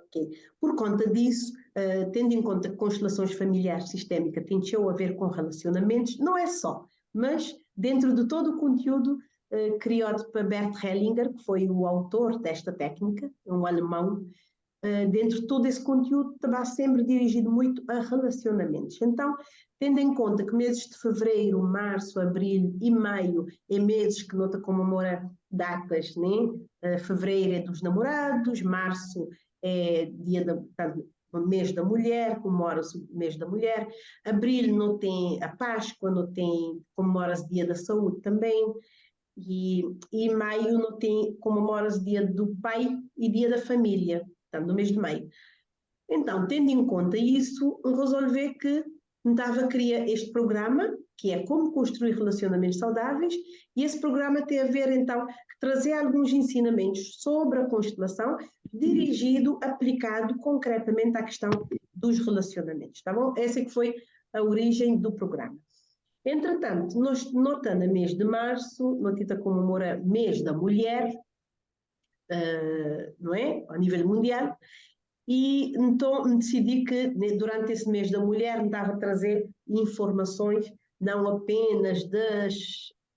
Okay. Por conta disso, tendo em conta que constelações familiares sistémicas têm a ver com relacionamentos, não é só, mas dentro de todo o conteúdo criado por Bert Hellinger, que foi o autor desta técnica, um alemão, dentro de todo esse conteúdo está sempre dirigido muito a relacionamentos. Então, tendo em conta que meses de fevereiro, março, abril e maio é meses que nota comemora datas, né? Fevereiro é dos namorados, março é mês da mulher, comemora-se o mês da mulher, abril não tem a Páscoa, não tem, comemora-se dia da saúde também, e maio não tem, comemora-se dia do pai e dia da família, portanto, no mês de maio. Então, tendo em conta isso, resolvi que estava a criar este programa, que é como construir relacionamentos saudáveis, e esse programa tem a ver, então, trazer alguns ensinamentos sobre a constelação, dirigido, aplicado concretamente à questão dos relacionamentos, tá bom? Essa é que foi a origem do programa. Entretanto, nós notando mês de março, notita comemora mês da mulher, não é? A nível mundial, e então decidi que durante esse mês da mulher me dava a trazer informações não apenas das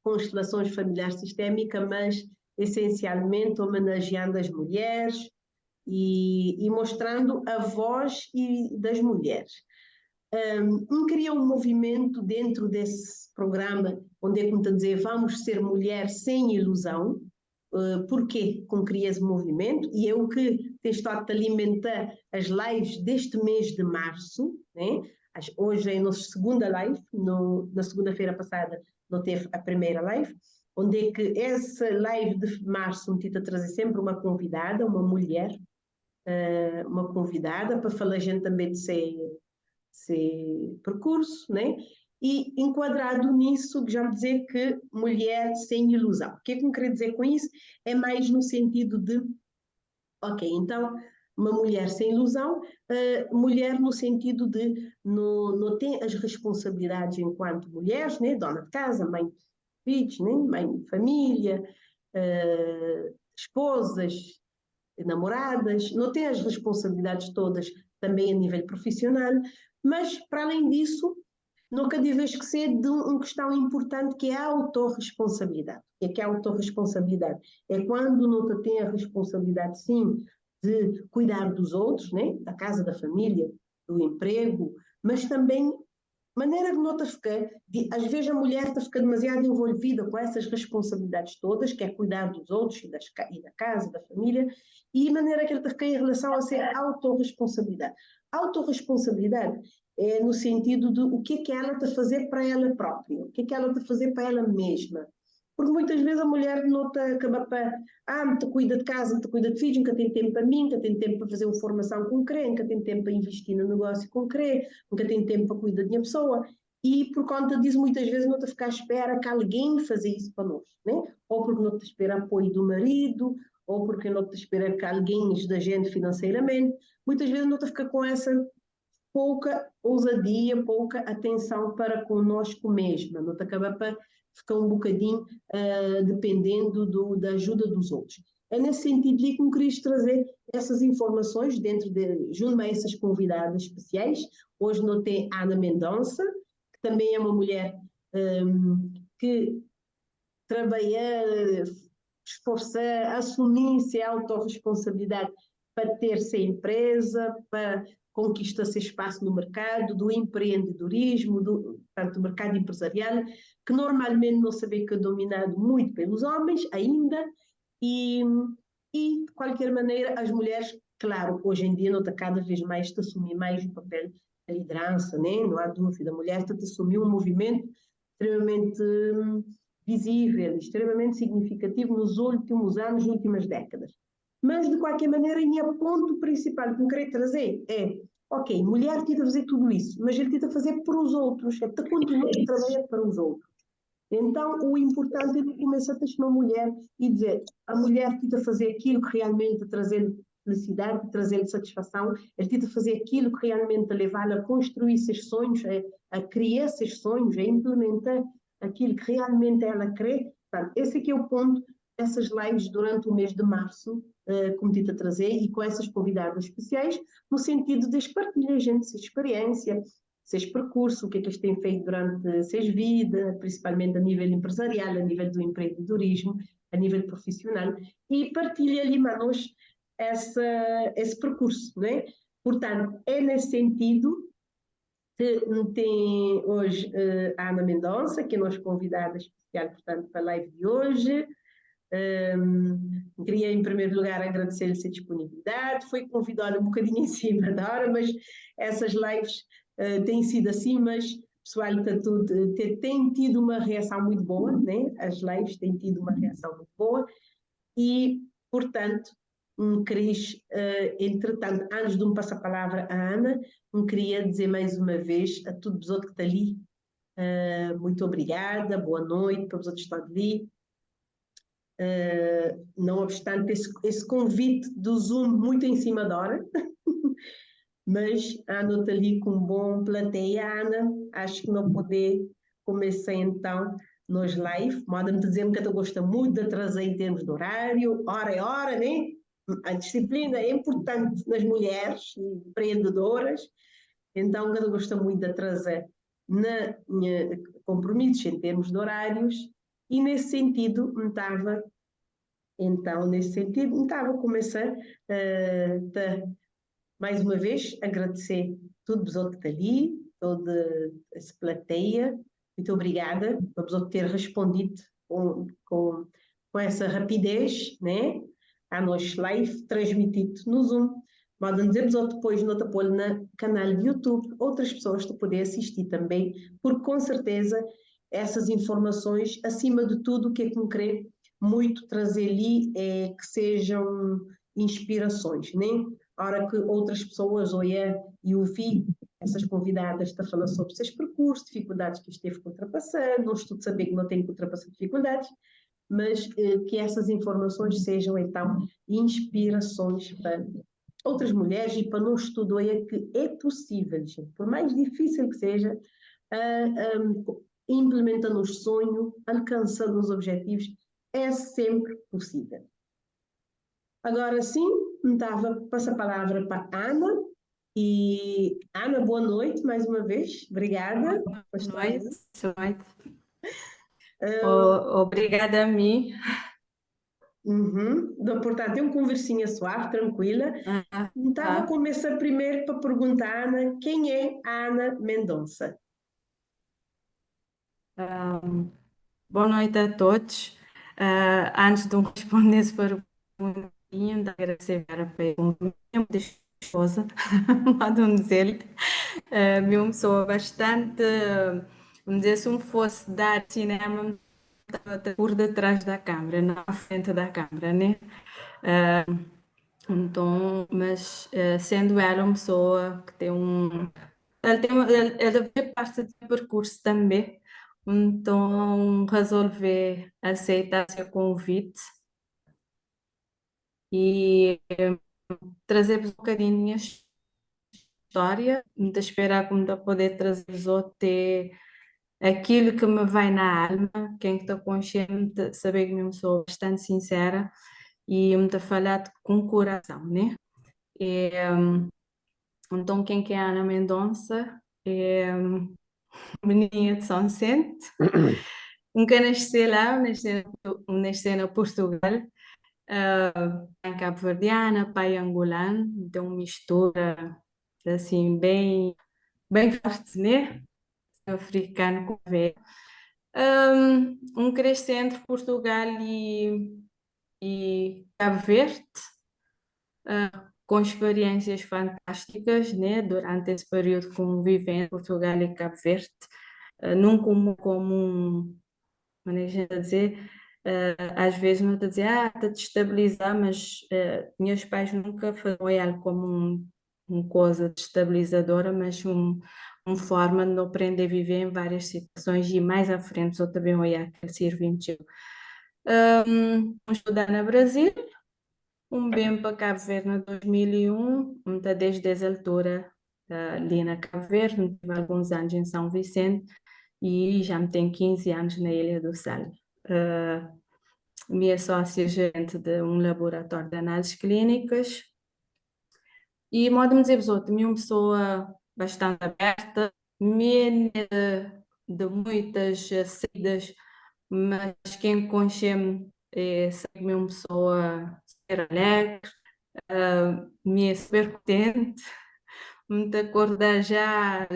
constelações familiares sistémicas, mas essencialmente homenageando as mulheres e mostrando a voz das mulheres. Cria um movimento dentro desse programa, onde é como está a dizer, vamos ser mulher sem ilusão. Porquê que cria esse movimento? E é o que tem estado a alimentar as lives deste mês de março, né? Hoje é a nossa segunda live, na segunda-feira passada não teve a primeira live, onde é que essa live de março me tenta trazer sempre uma convidada, uma mulher, uma convidada, para falar a gente também de ser percurso, né? E enquadrado nisso, já me dizer que mulher sem ilusão. O que é que me queria dizer com isso? É mais no sentido de, ok, então, uma mulher sem ilusão, mulher no sentido de não tem as responsabilidades enquanto mulheres, né? Dona de casa, mãe de filhos, né? Mãe de família, esposas, namoradas, não tem as responsabilidades todas também a nível profissional, mas para além disso, nunca devo esquecer de uma questão importante que é a autorresponsabilidade. O que é a autorresponsabilidade? É quando não tem a responsabilidade, sim, de cuidar dos outros, né? Da casa, da família, do emprego, mas também maneira que nota ficar, às vezes a mulher está a ficar demasiado envolvida com essas responsabilidades todas, que é cuidar dos outros e da casa, da família, e a maneira que ela está a ficar em relação a ser autorresponsabilidade. Autorresponsabilidade é no sentido de o que é que ela está a fazer para ela própria, o que é que ela está a fazer para ela mesma. Porque muitas vezes a mulher não está acaba para, me cuida de casa, me cuida de filhos, nunca tem tempo para mim, nunca tem tempo para fazer uma formação concreta, nunca tem tempo para investir no negócio concreto, nunca tem tempo para cuidar da minha pessoa. E por conta disso, muitas vezes não está a ficar à espera que alguém faça isso para nós, né? Ou porque não está a esperar apoio do marido, ou porque não está a esperar que alguém ajude a gente financeiramente. Muitas vezes não está a ficar com essa pouca ousadia, pouca atenção para conosco mesma, não te acaba para ficar um bocadinho dependendo da ajuda dos outros. É nesse sentido que me queria trazer essas informações junto a essas convidadas especiais. Hoje não tem Ana Mendonça, que também é uma mulher que trabalha, esforçar, assumir-se a autorresponsabilidade para ter-se a empresa, para conquistar seu espaço no mercado, do empreendedorismo, portanto, do mercado empresarial, que normalmente não sabe que é dominado muito pelos homens ainda, e de qualquer maneira as mulheres, claro, hoje em dia não está cada vez mais a assumir mais o papel da liderança, né? Não há dúvida, a mulher está a assumir um movimento extremamente visível, extremamente significativo nos últimos anos, nas últimas décadas. Mas, de qualquer maneira, o ponto principal que eu queria trazer é, ok, mulher tenta fazer tudo isso, mas ele tenta fazer para os outros, é para continuar a trabalhar para os outros. Então, o importante é começar a ter uma mulher e dizer, a mulher tenta fazer aquilo que realmente trazer felicidade, trazer satisfação, ele tenta fazer aquilo que realmente levá-la a construir esses sonhos, a criar esses sonhos, a implementar aquilo que realmente ela crê. Portanto, esse aqui é o ponto essas lives durante o mês de março, como dito a trazer, e com essas convidadas especiais, no sentido de partilhar a gente essa experiência, esse percurso, o que é que eles têm feito durante essa vida, principalmente a nível empresarial, a nível do empreendedorismo, a nível profissional, e partilha ali, manos, esse percurso, né? Portanto, é nesse sentido que tem hoje a Ana Mendonça, que é nossa convidada especial, portanto, para a live de hoje. Queria, em primeiro lugar, agradecer-lhe a sua disponibilidade. Foi convidada um bocadinho em cima da hora, mas essas lives têm sido assim, mas o pessoal tem tido uma reação muito boa, né? As lives têm tido uma reação muito boa e, portanto, Cris, entretanto, antes de me passar a palavra à Ana, queria dizer mais uma vez a todos os outros que estão ali, muito obrigada, boa noite para os outros que estão ali. Não obstante esse convite do Zoom muito em cima da hora, mas a Ana está ali com um bom plateia. Ana, acho que não poder começar então nos live, moda-me dizendo que eu gosto muito de trazer em termos de horário, hora é hora, né? A disciplina é importante nas mulheres empreendedoras, então eu gosto muito de trazer compromissos em termos de horários, e nesse sentido estava a começar mais uma vez agradecer todos os outros que estão ali, toda essa plateia. Muito obrigada por ter respondido com essa rapidez, né? À nossa live transmitido no Zoom. Podem dizer depois no canal de YouTube, outras pessoas te poderem assistir também, porque com certeza essas informações, acima de tudo, o que é que me querer muito trazer ali é que sejam inspirações, né? A hora que outras pessoas olham e ouvi essas convidadas a falar sobre os seus percursos, dificuldades que esteve ultrapassando, não estou de saber que não tem que ultrapassar dificuldades, mas que essas informações sejam então inspirações para outras mulheres e para nós tudo é que é possível, gente, por mais difícil que seja, implementando os sonhos, alcançando os objetivos, é sempre possível. Agora sim, passo a palavra para a Ana. E Ana, boa noite mais uma vez. Obrigada. Boa noite. Uh, Obrigada a mim. Portanto, tem uma conversinha suave, tranquila. Estava a começar primeiro para perguntar à Ana quem é a Ana Mendonça. Boa noite a todos. Antes de eu responder essa pergunta, de agradecer a pergunta, minha esposa, mandam dizer, uma pessoa bastante, vamos dizer, se me fosse dar cinema, estava por detrás da câmara, na frente da câmara, né? Então, mas sendo ela uma pessoa que tem ela fez parte do percurso também, então resolvi aceitar seu convite e trazer-vos um bocadinho da minha história, de esperar como de poder trazer-vos até aquilo que me vai na alma, quem está consciente, saber que eu sou bastante sincera e me está falar com o coração, né? E, então, quem que é a Ana Mendonça? É menina de São Vicente. Nunca nasci lá, nasci no Portugal, em cabo-verdiana, pai angolano, então mistura assim bem forte, né? Africano com velho. Cresci entre Portugal e Cabo Verde, com experiências fantásticas, né? Durante esse período que vivi em Portugal e Cabo Verde, não como maneira de dizer, às vezes não te dizer, está a destabilizar, mas meus pais nunca foram ela como uma coisa destabilizadora, mas uma forma de aprender a viver em várias situações e mais à frente eu também olhar que servimos. Estudar no Brasil, bem para Cabo Verde em 2001, desde essa altura ali na Cabo Verde, tive alguns anos em São Vicente e já me tenho 15 anos na Ilha do Sal. minha sócia-gerente de um laboratório de análises clínicas. E, modo-me dizer, minha pessoa bastante aberta, me de muitas saídas, mas quem conhece-me é sempre uma pessoa super alegre, me é super contente, me de acordar já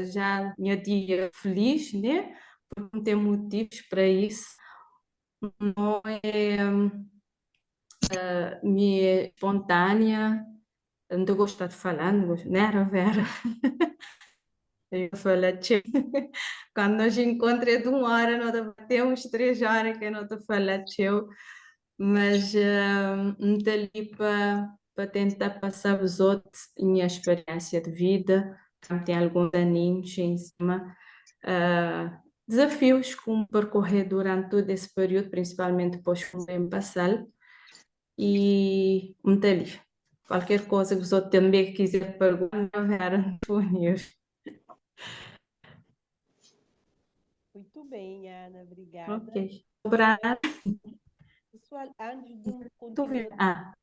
minha dia feliz, né? Porque não tem motivos para isso. Não é, me é espontânea, não gosto de falar, não gosto, né, Vera? Eu falei, tchê, quando nos encontramos de 1 hora, nós temos 3 horas que não te fala, tchê, mas não estou ali para tentar passar os outros minha experiência de vida, tem alguns aninhos em cima, desafios como percorrer durante todo esse período, principalmente depois que vem passar, e não estou ali. Qualquer coisa que os outros também quiser perguntar, Vera, disponível. Muito bem, Ana, obrigada. Ok. Obrigada. Pessoal, Tu vê. Ah,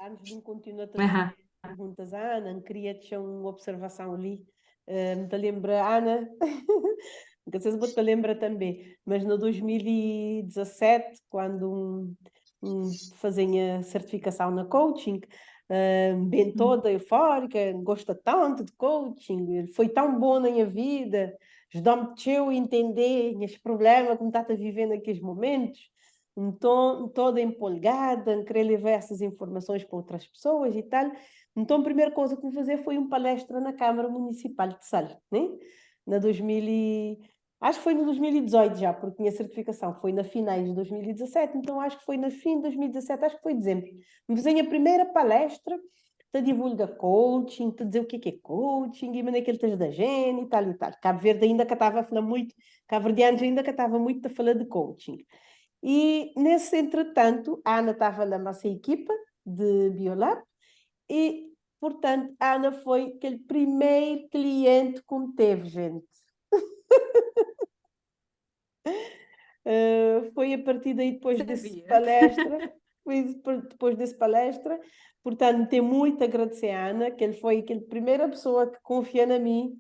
antes de continuar a fazer aham. perguntas à Ana, queria deixar uma observação ali. Me te lembra, Ana, não sei se vou te lembrar também, mas no 2017, quando fazem a certificação na coaching, bem toda eufórica, gosta tanto de coaching, foi tão bom na minha vida, ajudou-me a entender os problemas como está a viver naqueles momentos. Então, toda empolgada, querer levar essas informações para outras pessoas e tal. Então, a primeira coisa que vou fazer foi uma palestra na Câmara Municipal de Sal, né? Na 2000 acho que foi no 2018 já, porque tinha certificação. Foi na finais de 2017, então acho que foi na fim de 2017, acho que foi dezembro. Me fizeram a primeira palestra, te divulga coaching, te dizer o que é coaching, e maneira que ele esteja da gente e tal e tal. Cabo Verde ainda que estava a falar muito, Cabo Verdeanos ainda que estava muito a falar de coaching. E nesse entretanto, a Ana estava na nossa equipa de Biolab e, portanto, a Ana foi aquele primeiro cliente que me teve, gente. Foi a partir daí, Sabia. depois desse palestra, portanto, tenho muito a agradecer à Ana, que ele foi aquela primeira pessoa que confia na mim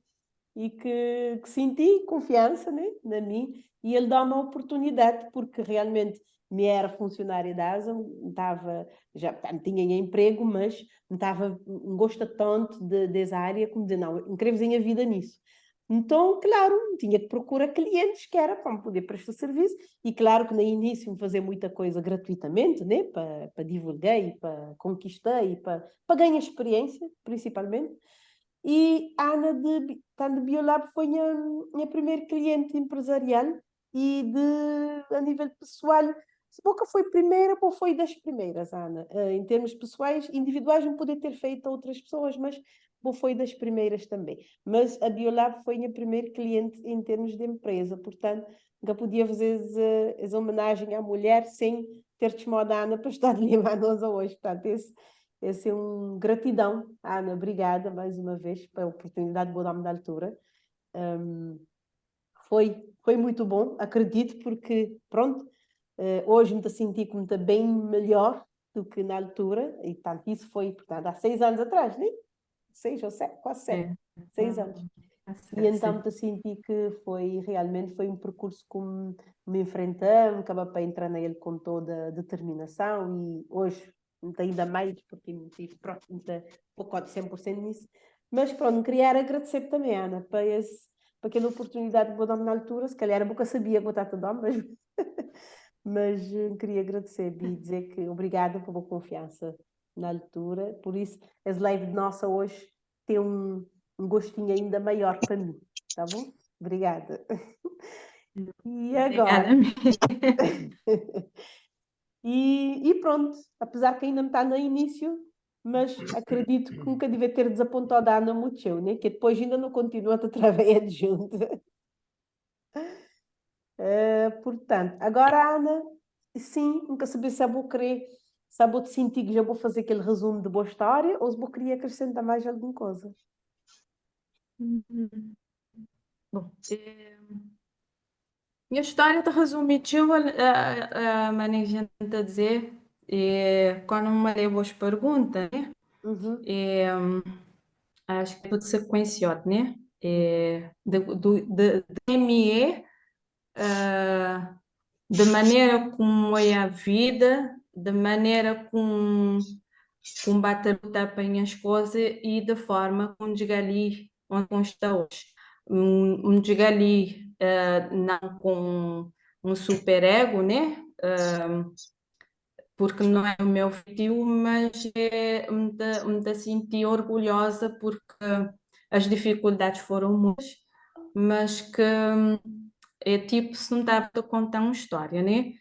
e que senti confiança, né, na mim, e ele dá uma oportunidade, porque realmente me era funcionária da ASA, estava, já tinha emprego, mas não gosta tanto dessa área como de não, incríveis a vida nisso. Então, claro, tinha que procurar clientes que era para me poder prestar serviço, e claro que no início me fazer muita coisa gratuitamente, né, para divulgar e para conquistar e para ganhar experiência, principalmente. E a Ana de Biolab foi a minha primeira cliente empresarial e a nível pessoal, se pouca foi primeira ou foi das primeiras, Ana. Em termos pessoais, individuais, não poder ter feito a outras pessoas, mas foi das primeiras também. Mas a Biolab foi a minha primeira cliente em termos de empresa, portanto, nunca podia fazer essa homenagem à mulher sem ter chamado a Ana para estar de levar nós hoje. Portanto, esse é um gratidão, Ana, obrigada mais uma vez pela oportunidade de dar-me da altura. Foi muito bom, acredito, porque, pronto, hoje me senti como está bem melhor do que na altura, e tanto isso foi, portanto, há 6 anos atrás, né? 6 ou 7, quase 7, É. 6 anos. E então me senti que realmente foi um percurso como me enfrentamos, acaba para entrar nele com toda a determinação e hoje ainda mais porque me tive pronto, focado 100% nisso. Mas pronto, queria agradecer também, Ana, para aquela oportunidade que vou dar na altura, se calhar eu nunca sabia botar tudo, mas, queria agradecer e dizer que obrigada pela confiança na altura, por isso as lives nossa hoje tem um gostinho ainda maior para mim, tá bom? Obrigada. E Obrigada, agora? amiga. E pronto, apesar que ainda não está no início, mas acredito que nunca devia ter desapontado a Ana muito, né? Que depois ainda não continua a trabalhar junto. Portanto, agora a Ana, sim, nunca sabia se eu vou querer, se eu vou te sentir que já vou fazer aquele resumo de boa história ou se vou querer acrescentar mais alguma coisa. Bom, Minha história está resumida, a maneira a dizer, e quando me levo as perguntas, né? Uhum. E, acho que é tudo sequenciado, né? De quem é, ah, de maneira como é a vida, de maneira como bate a lutar para as coisas e da forma como chegar ali onde está hoje. Chegar ali, não com um superego, né? Porque não é o meu objetivo, mas me senti orgulhosa porque as dificuldades foram muitas, mas que é tipo se não estava a contar uma história, né?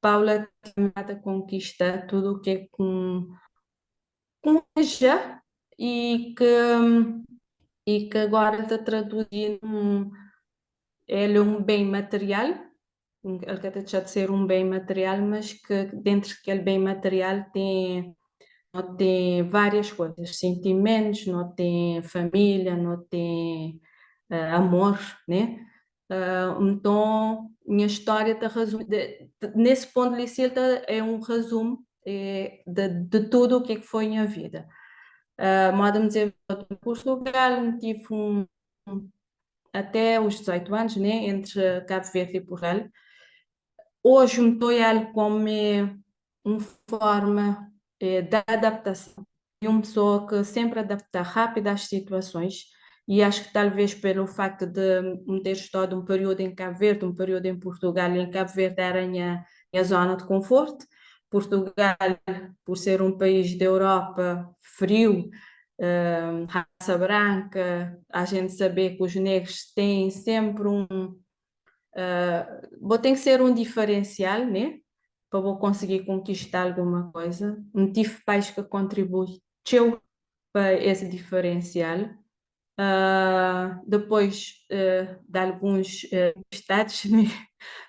Paula a conquista tudo o que é com já e que agora está traduzindo ele é um bem material, ele quer deixar de ser um bem material, mas que dentro daquele bem material não tem várias coisas, sentimentos, não tem família, não tem amor, né? Então, minha história está resumida, nesse ponto de vista, é um resumo de tudo o que é que foi a minha vida. Modo de dizer, em Portugal, tive até os 18 anos, né, entre Cabo Verde e Portugal. Hoje me estou a como uma forma de adaptação de uma pessoa que sempre adapta rápido às situações e acho que talvez pelo facto de me ter estado um período em Cabo Verde, um período em Portugal, e em Cabo Verde era a minha zona de conforto. Portugal, por ser um país da Europa frio, raça branca, a gente saber que os negros têm sempre tem que ser um diferencial, né? Para eu conseguir conquistar alguma coisa. Não tive pais que contribuem para esse diferencial. Depois de alguns estados, né?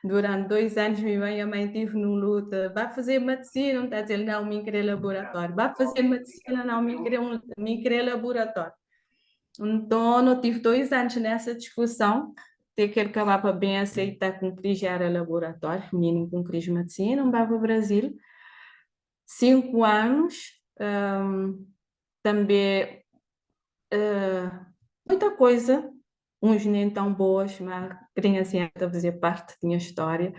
Durante 2 anos, minha mãe e a mãe tive numa luta. Vai fazer medicina, não está a dizer, não, me querer laboratório. Vai fazer medicina, não, me querer laboratório. Então, eu tive 2 anos nessa discussão, ter que acabar para bem aceitar com que era laboratório, menino com que medicina, não vai para o Brasil. 5 anos, também muita coisa, uns nem tão boas, mas queria assim a fazer parte da minha história,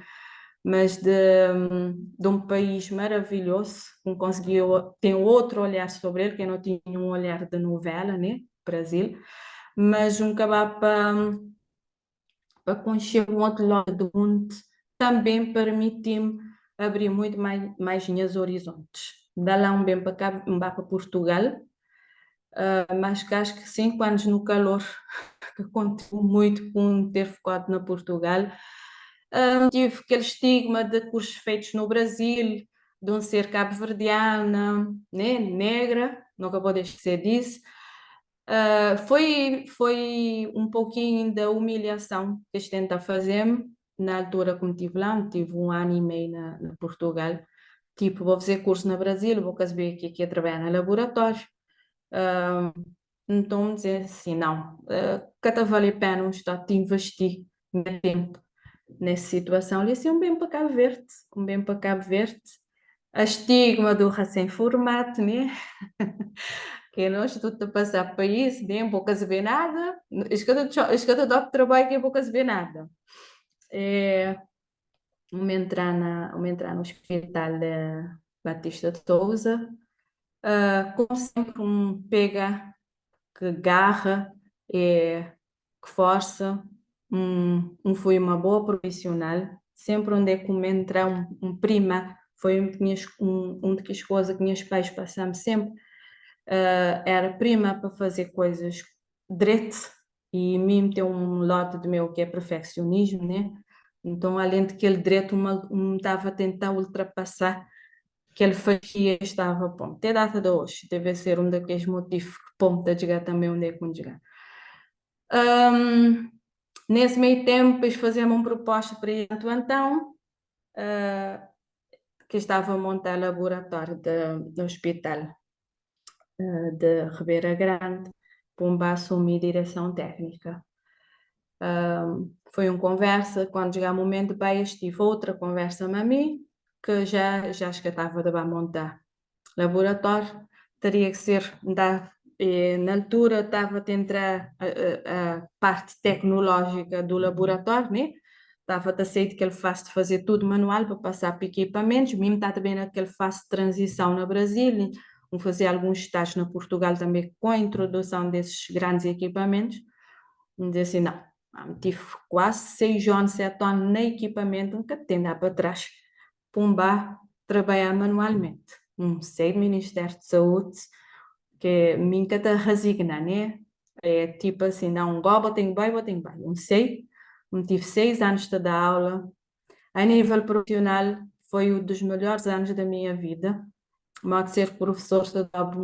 mas de um país maravilhoso, que conseguiu ter outro olhar sobre ele, que eu não tinha um olhar de novela, né? Brasil, mas um acabar para conhecer um outro lado do mundo também permitiu-me abrir muito mais meus horizontes. Da lá um bem para cá, um para Portugal, mas que acho que 5 anos no calor, que contou muito com ter ficado na Portugal. Tive aquele estigma de cursos feitos no Brasil, de um ser cabo-verdiana, né, negra, nunca vou esquecer disso. Foi um pouquinho da humilhação que eles tentam fazer na altura que me tive lá, tive 1 ano e meio na Portugal. Tipo, vou fazer curso no Brasil, vou saber que aqui é trabalhar no laboratório. Então, dizer assim, não, cada vale a pena um Estado de investir meu tempo nessa situação. Ali, assim, um bem para Cabo Verde, um bem para Cabo Verde. A estigma do recém-formado, né? Que nós tudo a passar por isso, nem poucas ver nada, escuta do trabalho que é poucas ver nada. Vamos entrar no hospital Batista de Souza, como sempre que garra, que força, foi uma boa profissional, sempre onde é que me entra um prima, foi uma das coisas que meus pais passaram sempre, era prima para fazer coisas direito e mim tem um lado de meu que é perfeccionismo, né? Então, além de que ele direito me estava a tentar ultrapassar, que ele fazia estava, bom, até data de hoje, deve ser um daqueles motivos que ponta a chegar também onde é que chegar. Nesse meio tempo, depois fazemos uma proposta para ir então, que estava a montar laboratório do hospital de Ribeira Grande, para assumir direção técnica. Foi uma conversa, quando chegar o momento, bem, tive outra conversa a mim, que já acho que estava a montar laboratório, teria que ser, na altura estava a tentar a parte tecnológica do laboratório, né? Estava a aceito que ele faça de fazer tudo manual para passar para equipamentos, mesmo está também naquele fase de transição no Brasil, vamos fazer alguns estágios na Portugal também com a introdução desses grandes equipamentos, vamos dizer assim, não, tive quase 6 anos, 7 anos no equipamento, nunca tem dar para trás, pumba, trabalhar manualmente. Não sei, Ministério de Saúde, que me encanta resignar, né? É tipo assim, não, agora botem bem. Não sei, não tive 6 anos de dar aula. A nível profissional, foi um dos melhores anos da minha vida. Modo de ser professor, estava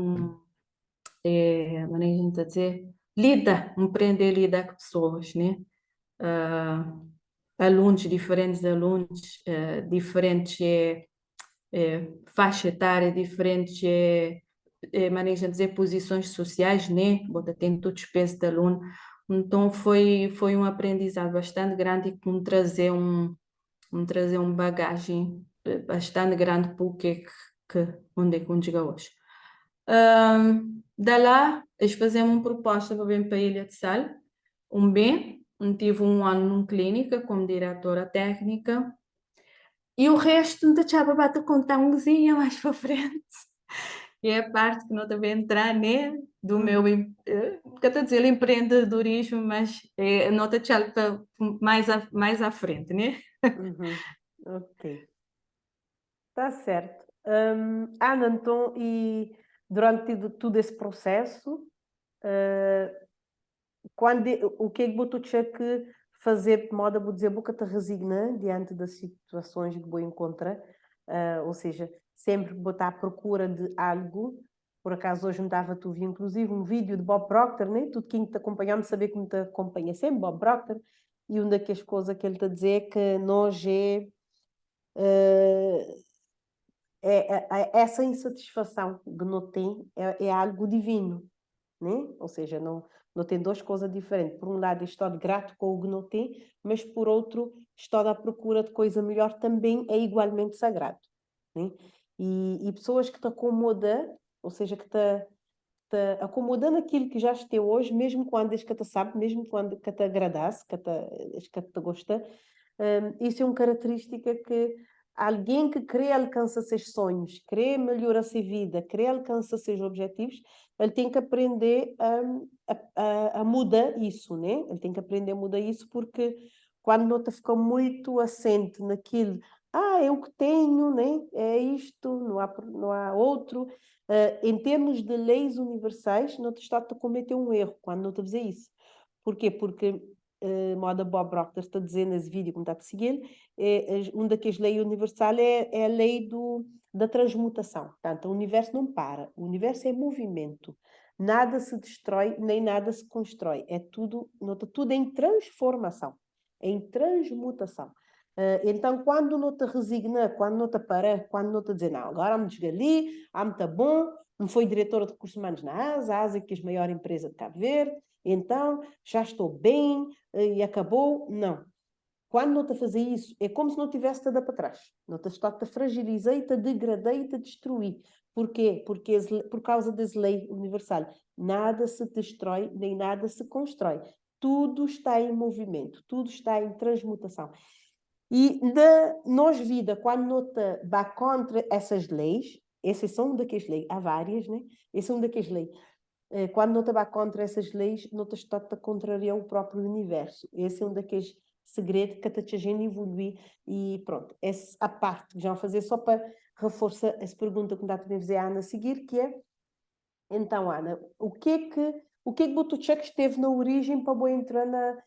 maneira de dizer, aprender a lidar com pessoas, né? Ah, alunos, diferentes alunos, diferentes faixa etária, diferentes maneira de dizer, posições sociais, né? Bota tem todo espécie de aluno. Então foi um aprendizado bastante grande e que me trazer uma bagagem bastante grande para o onde é que chega hoje. Da lá, eles fizeram uma proposta para vir para a Ilha de Sal, tive um ano numa clínica como diretora técnica, e o resto não deixava para contar um cozinha mais para frente. E é a parte que não também entrar, né? Do meu, que eu estou a dizer, empreendedorismo, mas não deixar para mais à frente, né? Uhum. Ok, está certo. Ana, então, e durante todo esse processo, o que é que tu tinha que fazer de modo a vou dizer, boca te resigna diante das situações que vou encontrar, ou seja, sempre botar à procura de algo. Por acaso hoje me dava tu vi inclusive um vídeo de Bob Proctor, né? Tudo quem te acompanhava saber como te acompanha sempre Bob Proctor, e uma das coisas que ele te dizer é que nós essa insatisfação que não tem é algo divino, né? Ou seja, não tem duas coisas diferentes. Por um lado, estou grato com o que não tem, mas por outro, estou à procura de coisa melhor também é igualmente sagrado, né? E pessoas que te acomodam, ou seja, que te acomodando aquilo que já esteve hoje, mesmo quando és que te sabe, mesmo quando que te agradasse, que te gosta, isso é uma característica que alguém que quer alcançar seus sonhos, quer melhorar a sua vida, quer alcançar seus objetivos, ele tem que aprender a mudar isso, né? Ele tem que aprender a mudar isso porque quando não te fica muito assente naquilo, é o que tenho, né? É isto, não há outro. Em termos de leis universais, não te está a cometer um erro quando não te dizer isso. Porquê? Porque moda Bob Proctor está dizendo nesse vídeo, como está a seguir, uma daquelas leis universais é a lei da transmutação. Portanto, o universo não para, o universo é movimento. Nada se destrói, nem nada se constrói. É tudo, nota, tudo em transformação, em transmutação. Então, quando não te resigna, quando não te para, quando não te dizer, não, agora me desgali, me está bom, me foi diretora de recursos humanos na ASA, a ASA que é a maior empresa de Cabo Verde, então já estou bem e acabou. Não. Quando não te fazer isso, é como se não tivesse te dar para trás. Não te está a fragilizar e te degradar e te destruir. Porquê? Porque por causa das leis universais. Nada se destrói, nem nada se constrói. Tudo está em movimento, tudo está em transmutação. E da nós vida, quando não te dá contra essas leis, essas são daquelas leis, há várias, né? Essas são daquelas leis. Quando não te dá contra essas leis, não te está a contrariar o próprio universo. Esse é um daqueles segredos que te ajudam a evoluir. E pronto, essa a parte que já vou fazer só para reforçar essa pergunta que me dá a fazer a Ana a seguir, que é, então, Ana, o que tu que esteve na origem para eu entrar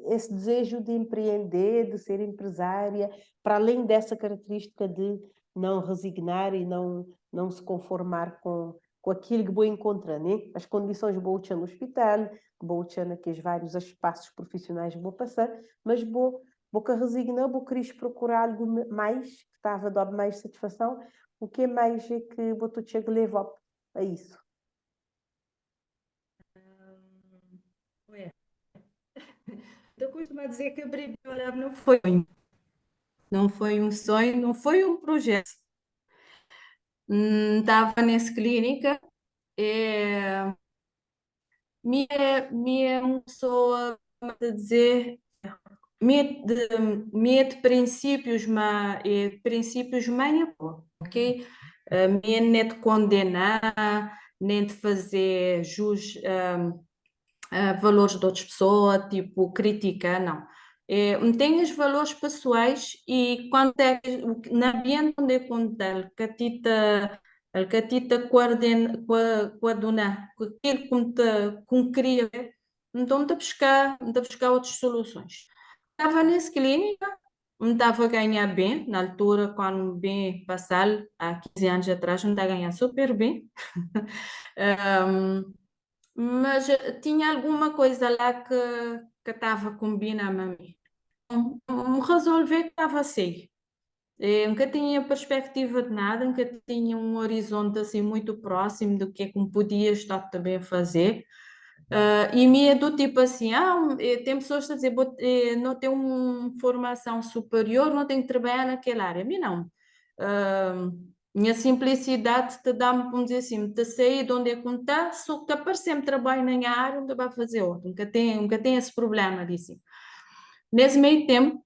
esse desejo de empreender, de ser empresária, para além dessa característica de não resignar e não se conformar com aquilo que vou encontrar, né? As condições vou ter no hospital, vou ter naqueles vários espaços profissionais que vou passar, mas vou que resignar, vou querer procurar algo mais, que estava a dar mais satisfação. O que mais é que vou ter que levar a isso? Eu costumo dizer que abrir Biolab não foi não foi um sonho, não foi um projeto. Estava nessa clínica, é, minha uma pessoa a dizer, minha de princípios, mas princípios manha, ok? Minha nem de condenar, nem de fazer jus valores de outras pessoas, tipo, criticar, não. Tem os valores pessoais e quando é no ambiente onde eu contar, que a ti te coaduna, aquilo como queria, então te buscar outras soluções. Estava nessa clínica, me estava a ganhar bem, na altura, quando bem passar, há 15 anos atrás, me estava a ganhar super bem. Mas tinha alguma coisa lá que estava combinando a mim. Resolvi que estava assim. Nunca tinha perspectiva de nada, nunca tinha um horizonte assim muito próximo do que é que me podia estar também a fazer. E me é do tipo assim, tem pessoas a dizer, não tem uma formação superior, não tem que trabalhar naquela área. A mim não. Minha simplicidade te dá-me, vamos dizer assim, te sair de onde é que está, só que aparecer-me trabalho na minha área, nunca vai fazer outro, nunca tem esse problema disso. Nesse meio tempo,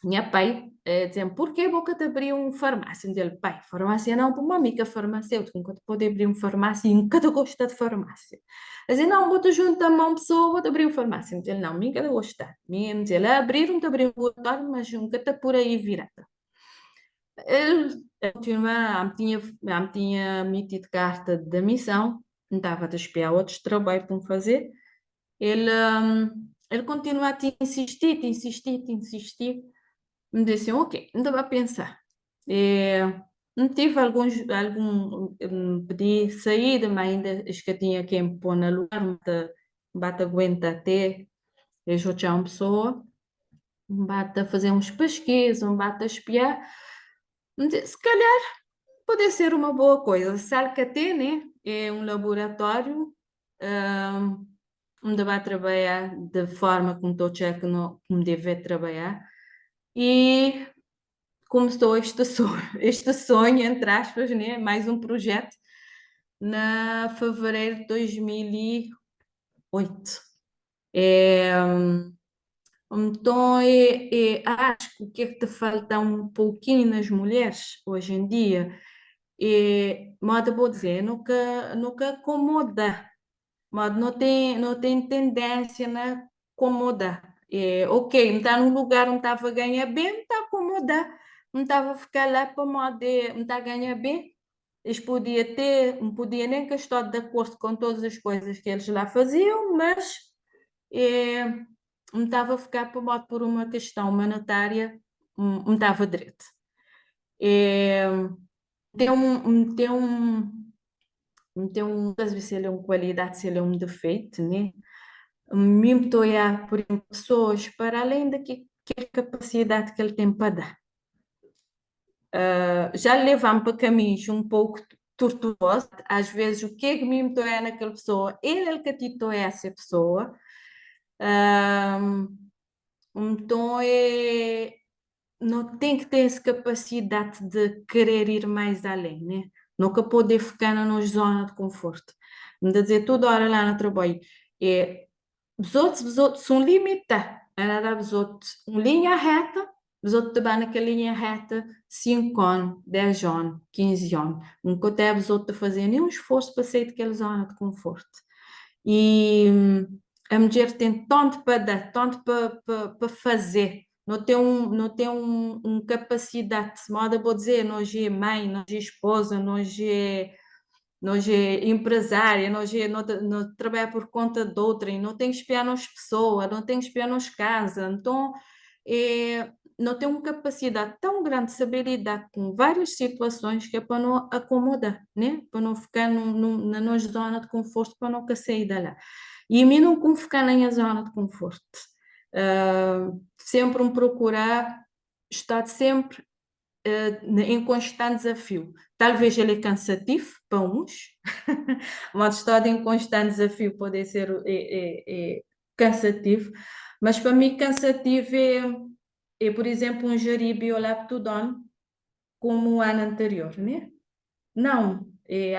minha pai dizia-me, por que boca te abrir uma farmácia? Eu dizia, pai, farmácia não, para uma amiga farmacêutica, nunca te pode abrir uma farmácia e nunca te gosta de farmácia. Eu dizia, não, vou-te juntar uma pessoa, vou-te abrir uma farmácia. Eu dizia, não, nunca te gosta. Eu dizia, abrir, não te abrir um laboratório, mas nunca te por aí virada. Ele me tinha emitido carta de demissão, estava a espiar outros trabalhos para me fazer. Ele continua a te insistir. Me disse, ok, ainda vai pensar. Não tive pedi saída, mas ainda acho que tinha que me pôr no lugar, bate aguenta até eu já tinha uma pessoa, bate a fazer uns pesquisas, bate a espiar. Me disse, se calhar pode ser uma boa coisa. Salcate, né? É um laboratório onde vai trabalhar de forma como estou a como deve trabalhar. E começou este sonho, entre aspas, né? Mais um projeto, na fevereiro de 2008. Então, acho que o que é que te falta um pouquinho nas mulheres hoje em dia moda vou dizer, nunca acomoda, mas não tem tendência a acomodar. Ok, não está num lugar onde estava a ganhar bem, não está a acomodar, não estava a ficar lá para moda, não está a ganhar bem. Eles não podia nem que estar de acordo com todas as coisas que eles lá faziam, mas não estava a ficar para moda por uma questão monetária, não estava direito. Então, às vezes ele é uma qualidade, se ele é um defeito, né? Mesmo estou a olhar por pessoas para além da capacidade que ele tem para dar. Já levamos para caminhos um pouco tortuosos, às vezes o que é que mesmo estou a olhar naquela pessoa, ele é o que estou a essa pessoa. Então, não tem que ter essa capacidade de querer ir mais além, né? Nunca poder ficar na nossa zona de conforto. Me dá dizer toda hora lá no trabalho, os outros são limitados. Ela dá os outros uma linha reta, os outros também naquela linha reta 5 anos, 10 anos, 15 anos. Nunca teve os outros a fazer nenhum esforço para sair daquela zona de conforto. E a mulher tem tanto para dar, tanto para fazer, não tem capacidade, de modo vou dizer, nós é mãe, nós é esposa, nós é empresária, não trabalha por conta de outra, não tem que espiar nas pessoas, não tem que espiar nas casas, então não tem uma capacidade tão grande de saber lidar com várias situações que é para não acomodar, né? Para não ficar na nossa zona de conforto, para não sair de lá. E a mim não como ficar na minha zona de conforto. Sempre me procurar estar sempre em constante desafio. Talvez ele é cansativo para uns, mas estar em constante desafio pode ser cansativo, Mas para mim cansativo por exemplo, um jaribe olhar tudo como o ano anterior, né? Não,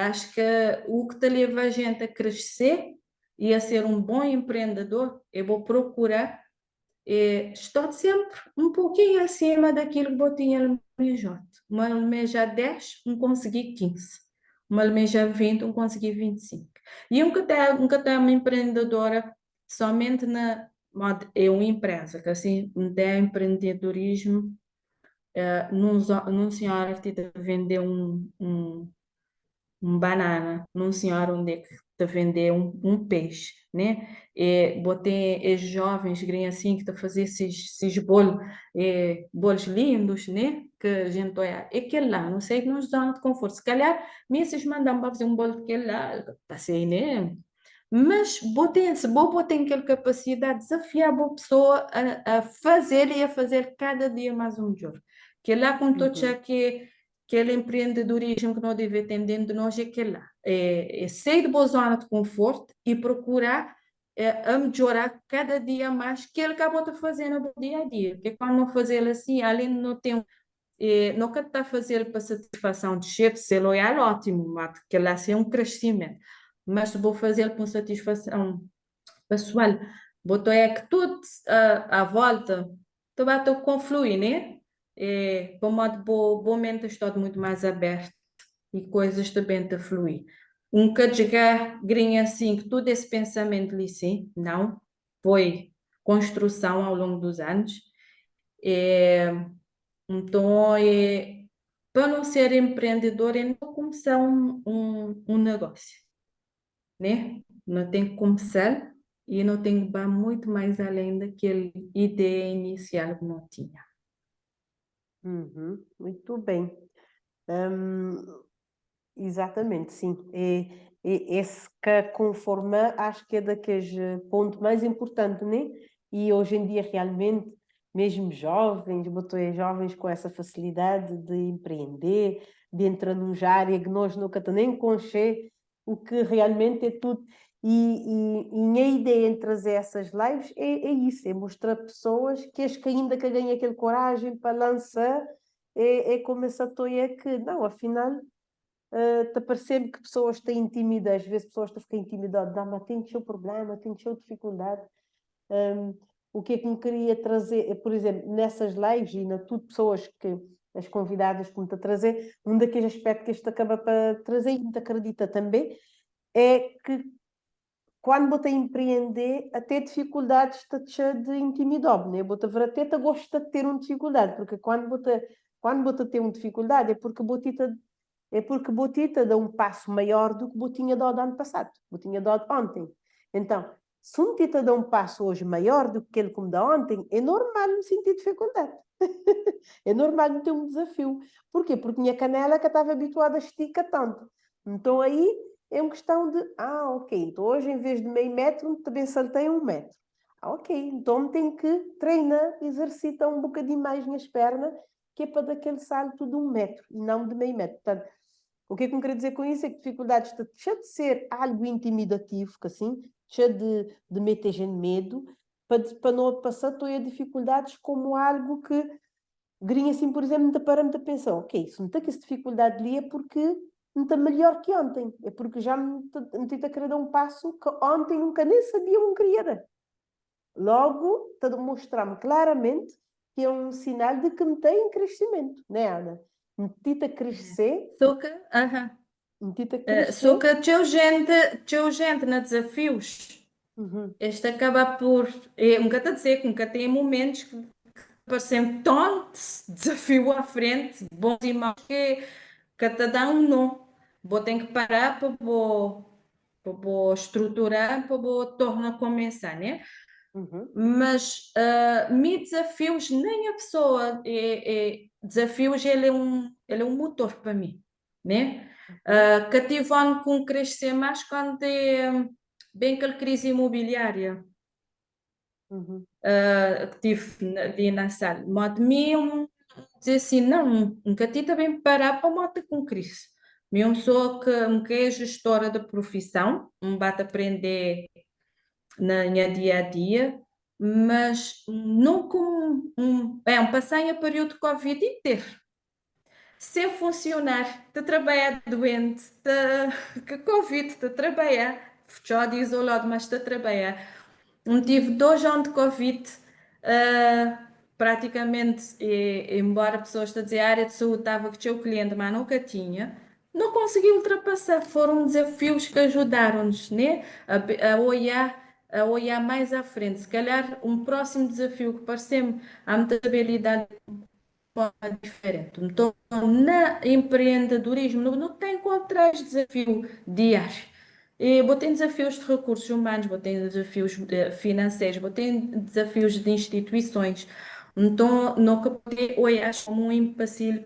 acho que o que te leva a gente a crescer e a ser um bom empreendedor, eu vou procurar estou sempre um pouquinho acima daquilo que eu tinha almejado. Uma almeja 10, um consegui 15. Uma almeja 20, um consegui 25. E nunca tá uma empreendedora somente na é uma empresa, que assim, não tem empreendedorismo, num senhor que te vender um banana num senhor onde é que te vender um peixe, né? Botei os jovens que queriam assim que te fazer esses bolos lindos, né? Que a gente olha, é aquele lá, não sei que nos zona de conforto. Se calhar, mesmo mandam para fazer um bolo daquele lá, tá assim, né? Mas se boa tem aquela capacidade de desafiar a boa pessoa a fazer e a fazer cada dia mais um melhor. Que é lá com todo já que aquele empreendedorismo que nós devemos ter dentro de nós é aquele lá. É sair de boa zona de conforto e procurar a melhorar cada dia mais que ele acabou de fazer no dia a dia. Porque quando não fazer assim, além de não ter não que está a fazer para satisfação de chefe, se ele é ótimo, mas que lá é um crescimento. Mas se vou fazer com satisfação pessoal, botou é que tudo à volta, tu vai ter confluir, né? Para o modo bom momento estou muito mais aberto e coisas também te fluir. Um cadregar grinha assim, que todo esse pensamento ali sim, não, foi construção ao longo dos anos. Então, para não ser empreendedor, é não começar um negócio, né? Não tem que começar e não tem que ir muito mais além daquela ideia inicial que não tinha. Muito bem. Exatamente, sim. Esse que conforma, acho que é daqueles pontos mais importantes, né? E hoje em dia, realmente, mesmo jovens, botou jovens com essa facilidade de empreender, de entrar numa área que nós nunca nem conhecemos, o que realmente é tudo. E a ideia em trazer essas lives é isso, é mostrar pessoas que as que ainda que ganhem aquele coragem para lançar, como essa toia que, não, afinal te parecendo que pessoas têm intimidade, às vezes pessoas estão a ficar intimidadas, mas tem seu problema, tem sua dificuldade. O que é que me queria trazer, por exemplo, nessas lives e na tudo pessoas que as convidadas que me está a trazer, um daqueles aspectos que este acaba para trazer e me acredita também, é que quando você empreender, até dificuldades de intimidade, né? Você até gosta de ter uma dificuldade, porque quando você tem uma dificuldade é porque dá um passo maior do que Botinha dado ano passado, Botinha dado ontem. Então, se um Tita dá um passo hoje maior do que ele como dá ontem, é normal me sentir dificuldade. É normal me ter um desafio. Porquê? Porque minha canela que estava habituada a esticar tanto. Então aí é uma questão de, ok, então hoje em vez de meio metro, também saltei 1 metro. Ok, então tenho que treinar, exercitar um bocadinho mais minhas pernas, que é para dar aquele salto de 1 metro e não de meio metro. Portanto, o que é que eu quero dizer com isso é que dificuldades deixa de ser algo intimidativo, que assim, deixa de meter gente medo, para não passar todas as dificuldades como algo que grinha assim, por exemplo, não para-me a pensar, ok, se não tem essa dificuldade ali é porque não está melhor que ontem, é porque já me está a querer dar um passo que ontem nunca nem sabia um querer dar. Logo, está a mostrar-me claramente que é um sinal de que me tem em crescimento, né, Ana? Me tita crescer, Só que, me tita só crescer. que teu gente na desafios, este acaba por, nunca te dizer que nunca tem momentos que parecem tantos desafio à frente, bons e maus, que te dá um não. Vou ter que parar para estruturar, para tornar a começar, né? Mas me desafios, nem a pessoa, desafios, ele é um motor para mim, né? Cativando com crescer mais quando é bem aquela crise imobiliária que tive ali na sala. Mas de mim, dizer assim, não, nunca tive também parar para moto com crise. Eu sou que é gestora da profissão, bate aprender na minha dia a dia, mas não como passei a período de Covid inteiro, sem funcionar, de trabalhar doente, que Covid, de trabalhar, já de isolado, mas de trabalhar. Tive 2 anos de Covid, praticamente, embora a pessoa esteja a dizer a área de saúde estava que tinha o cliente, mas nunca tinha, não consegui ultrapassar. Foram desafios que ajudaram-nos, né, a olhar mais à frente. Se calhar um próximo desafio que pareceu-me a muita habilidade diferente. Então, na empreendedorismo, não tem encontrar desafio diário. Vou ter desafios de recursos humanos, vou ter desafios financeiros, vou ter desafios de instituições. Então, nunca poder olhar como um empecilho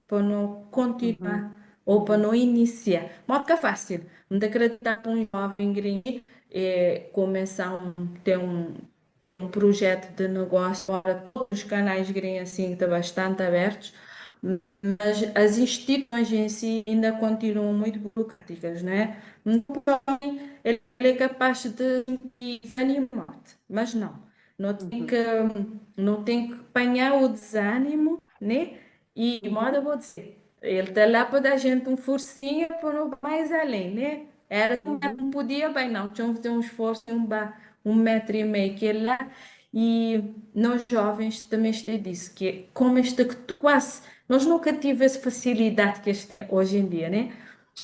para não Uhum, continuar ou para não iniciar. Modo que é fácil. Não acreditar que um jovem gringo começar a ter um projeto de negócio, ora, todos os canais green assim estão bastante abertos, mas as instituições em si ainda continuam muito burocráticas, não é? Então, o jovem, ele é capaz de desanimar-te, mas uhum, não tem que apanhar o desânimo, né? E, moda, uhum, vou dizer, ele está lá para dar a gente um forcinho para não mais além, né? Era, uhum, não podia bem, não, tinham que fazer um esforço, 1,5 m que é lá, e nós jovens também está disso, que é como esta que quase, nós nunca tivemos essa facilidade que este hoje em dia, né?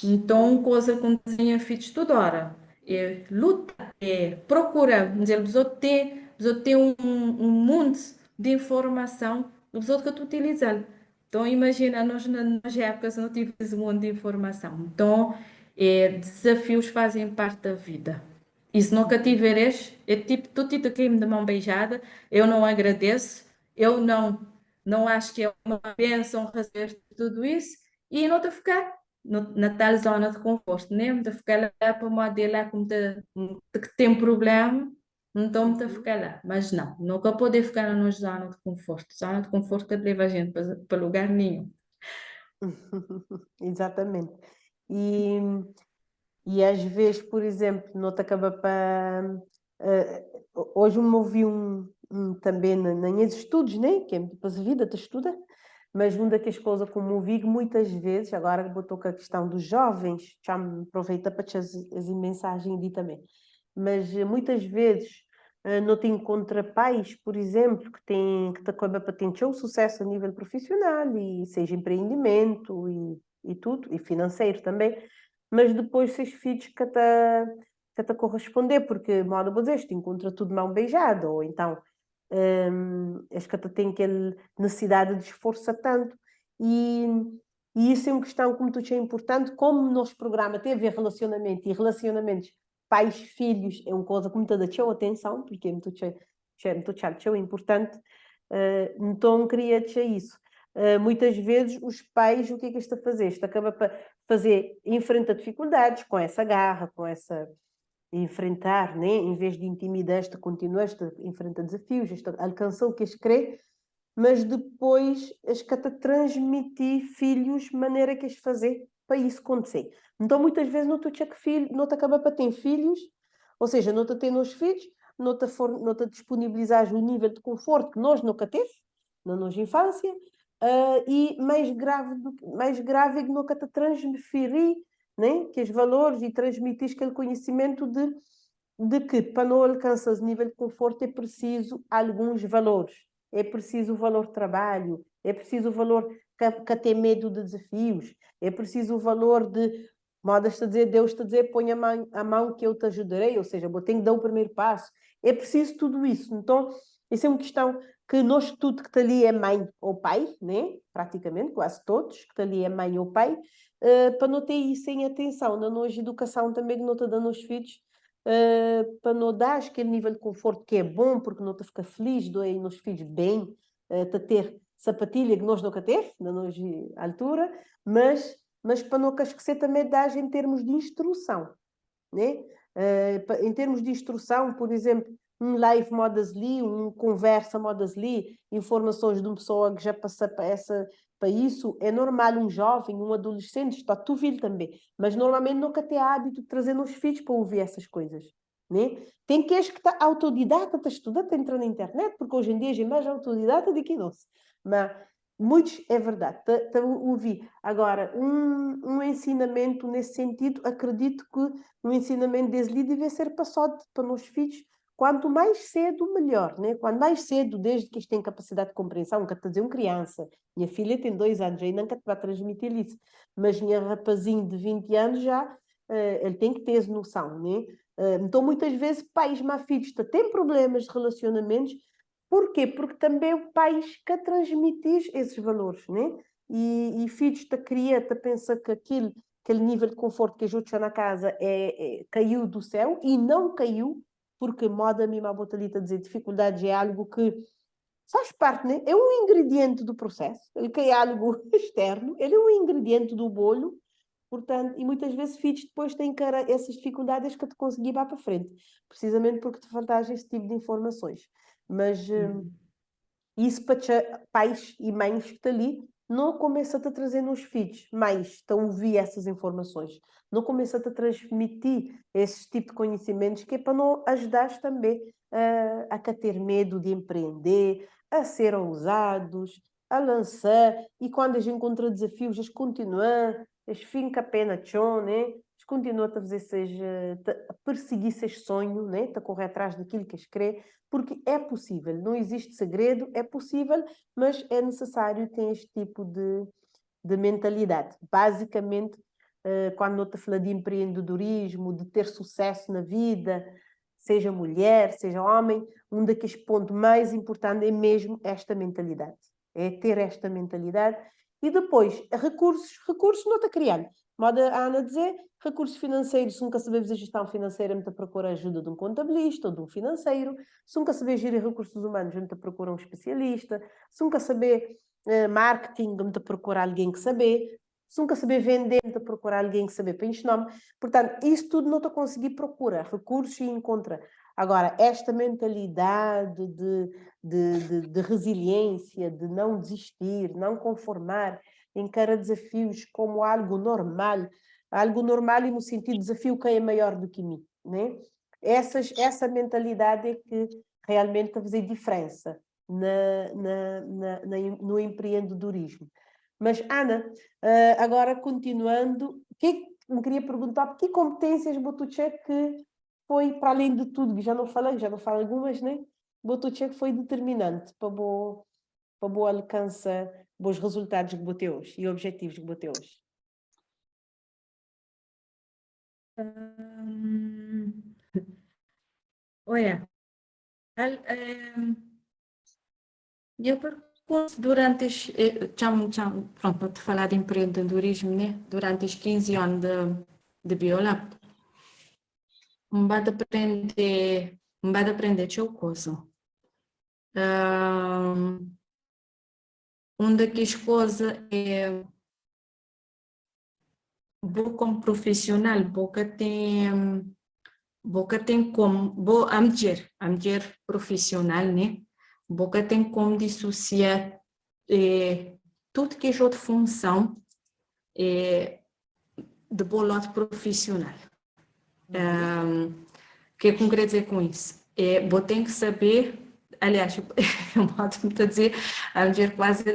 Então, coisa que desenha filhos toda hora, é luta, é procurar, dizer, os outros têm um mundo de informação, os outros que tu utilizam. Então, imagina, nós nas épocas não tivemos um mundo de informação. Então, desafios fazem parte da vida. E se nunca uhum. tiveres, é tipo, tu te toquei-me de mão beijada, eu não agradeço, eu não acho que é uma bênção receber tudo isso, e não te ficar na tal zona de conforto, né? De ficar lá para modo lá como que tem problema, então me Uhum. ficar lá. Mas não, nunca poder ficar na zona de conforto. Zona de conforto que leva a gente para lugar nenhum. Exatamente. E, e às vezes, por exemplo, não te acaba para. Hoje me ouvi também nos estudos, né? Que é depois a vida te estuda, mas uma daquelas coisas como ouvi que muitas vezes, agora que botou com a questão dos jovens, já me aproveita para te as mensagens de também, mas muitas vezes não te encontra pais, por exemplo, que te acaba para ter um sucesso a nível profissional e seja empreendimento e tudo, e financeiro também, mas depois seus filhos que te corresponder, porque, modo vou dizer, te encontra tudo de mão beijada, ou então acho que até tem aquela necessidade de esforço tanto. E, e isso é uma questão, como tu é importante, como o nosso programa tem a ver relacionamento e relacionamentos pais-filhos é uma coisa que muita da tua atenção, porque é muito importante, então queria-te isso. Muitas vezes os pais, o que é que está a fazer? Isto acaba para fazer, enfrenta dificuldades com essa garra, com essa enfrentar, né? Em vez de intimidar, esta continua, esta enfrenta desafios, esta alcança o que este crê, mas depois as que te transmitir filhos, maneira que as fazer para isso acontecer. Então, muitas vezes, não te que filho, não te acaba para ter filhos, ou seja, não te ter nos filhos, não te disponibilizar o nível de conforto que nós nunca teve, na nossa infância, e mais grave é que nunca te transferir, né? Que os valores e transmitir aquele conhecimento de que para não alcançar o nível de conforto é preciso alguns valores. É preciso o valor trabalho, é preciso o valor que ter medo de desafios, é preciso o valor de, modas-te a dizer, Deus te a dizer, põe a mão que eu te ajudarei, ou seja, eu tenho que dar o primeiro passo. É preciso tudo isso. Então, isso é uma questão que nós tudo que está ali é mãe ou pai, né? Praticamente, quase todos, que está ali é mãe ou pai, para não ter isso em atenção. Na nossa educação também que não está dando aos filhos, para não dar aquele nível de conforto que é bom, porque não te fica feliz, doer nos filhos bem, te ter sapatilha que nós nunca teve, na nossa altura, mas para não esquecer também dar em termos de instrução, né? Em termos de instrução, por exemplo, um live Modasly, um conversa Modasly, informações de uma pessoa que já passou para isso, é normal um jovem, um adolescente, está tu filho também, mas normalmente nunca tem hábito de trazer nos filhos para ouvir essas coisas, né? Tem que está autodidata, está estudando, está entrando na internet, porque hoje em dia é mais autodidata do que nós. Mas muitos, é verdade, ouvi. Agora, um ensinamento nesse sentido, acredito que um ensinamento desse livro deve ser passado para os filhos quanto mais cedo, melhor, né? Quanto mais cedo, desde que eles têm capacidade de compreensão, nunca te dizer uma criança. Minha filha tem 2 anos, aí nunca te vai transmitir isso. Mas minha rapazinho de 20 anos já, ele tem que ter essa noção, né? Então, muitas vezes, pais mais filhos têm problemas de relacionamentos. Por quê? Porque também o pais que transmitir esses valores, né? E filhos te cria, te pensa que aquele nível de conforto que ajuda na casa caiu do céu e não caiu, porque moda mima a botalita dizer dificuldades é algo que faz parte, né? É um ingrediente do processo. Ele que é algo externo, ele é um ingrediente do bolo. Portanto, e muitas vezes filhos depois têm essas dificuldades que te conseguir ir para frente, precisamente porque te faltas esse tipo de informações. Mas isso para pais e mães que estão ali, não começa-te a trazer nos filhos, mas estão a ouvir essas informações. Não começa-te a transmitir esse tipo de conhecimentos que é para não ajudar também a ter medo de empreender, a ser ousados, a lançar, e quando eles encontram desafios, eles continuam, eles ficam a pena tchon, né? Eles continuam a fazer a perseguir esses sonhos, né? A correr atrás daquilo que eles querem, porque é possível, não existe segredo, é possível, mas é necessário ter este tipo de mentalidade. Basicamente, quando eu te falo de empreendedorismo, de ter sucesso na vida, seja mulher, seja homem, um daqueles pontos mais importantes é mesmo esta mentalidade. É ter esta mentalidade. E depois, recursos não está criando. Moda a Ana dizer, recursos financeiros, se nunca saber fazer gestão financeira, muita procura ajuda de um contabilista ou de um financeiro. Se nunca saber gerir recursos humanos, muita procura um especialista. Se nunca saber marketing, muita procura alguém que saber. Se nunca saber vender, muita procura alguém que saber para encher nome. Portanto, isso tudo não está a conseguir procurar recursos e encontra. Agora, esta mentalidade de resiliência, de não desistir, não conformar, encara desafios como algo normal e no sentido de desafio quem é maior do que mim, né? Essa mentalidade é que realmente está a fazer diferença no empreendedorismo. Mas, Ana, agora continuando, me queria perguntar que competências Botucek que foi, para além de tudo, que já não falo algumas, né? Botucek foi determinante para o alcançar bons resultados que botei hoje e objetivos que botei hoje. Olha, eu pergunto durante pronto, para te falar de empreendedorismo, né? Durante os 15 anos de Biolab, me vai aprender outra coisa. Uma das coisas é vou como profissional, boca tem como vou a mulher profissional, né? Boca tem como dissociar tudo que é outra função de bom lado profissional. O que é que eu quero dizer com isso? Vou ter que saber, aliás, eu posso dizer, a mulher quase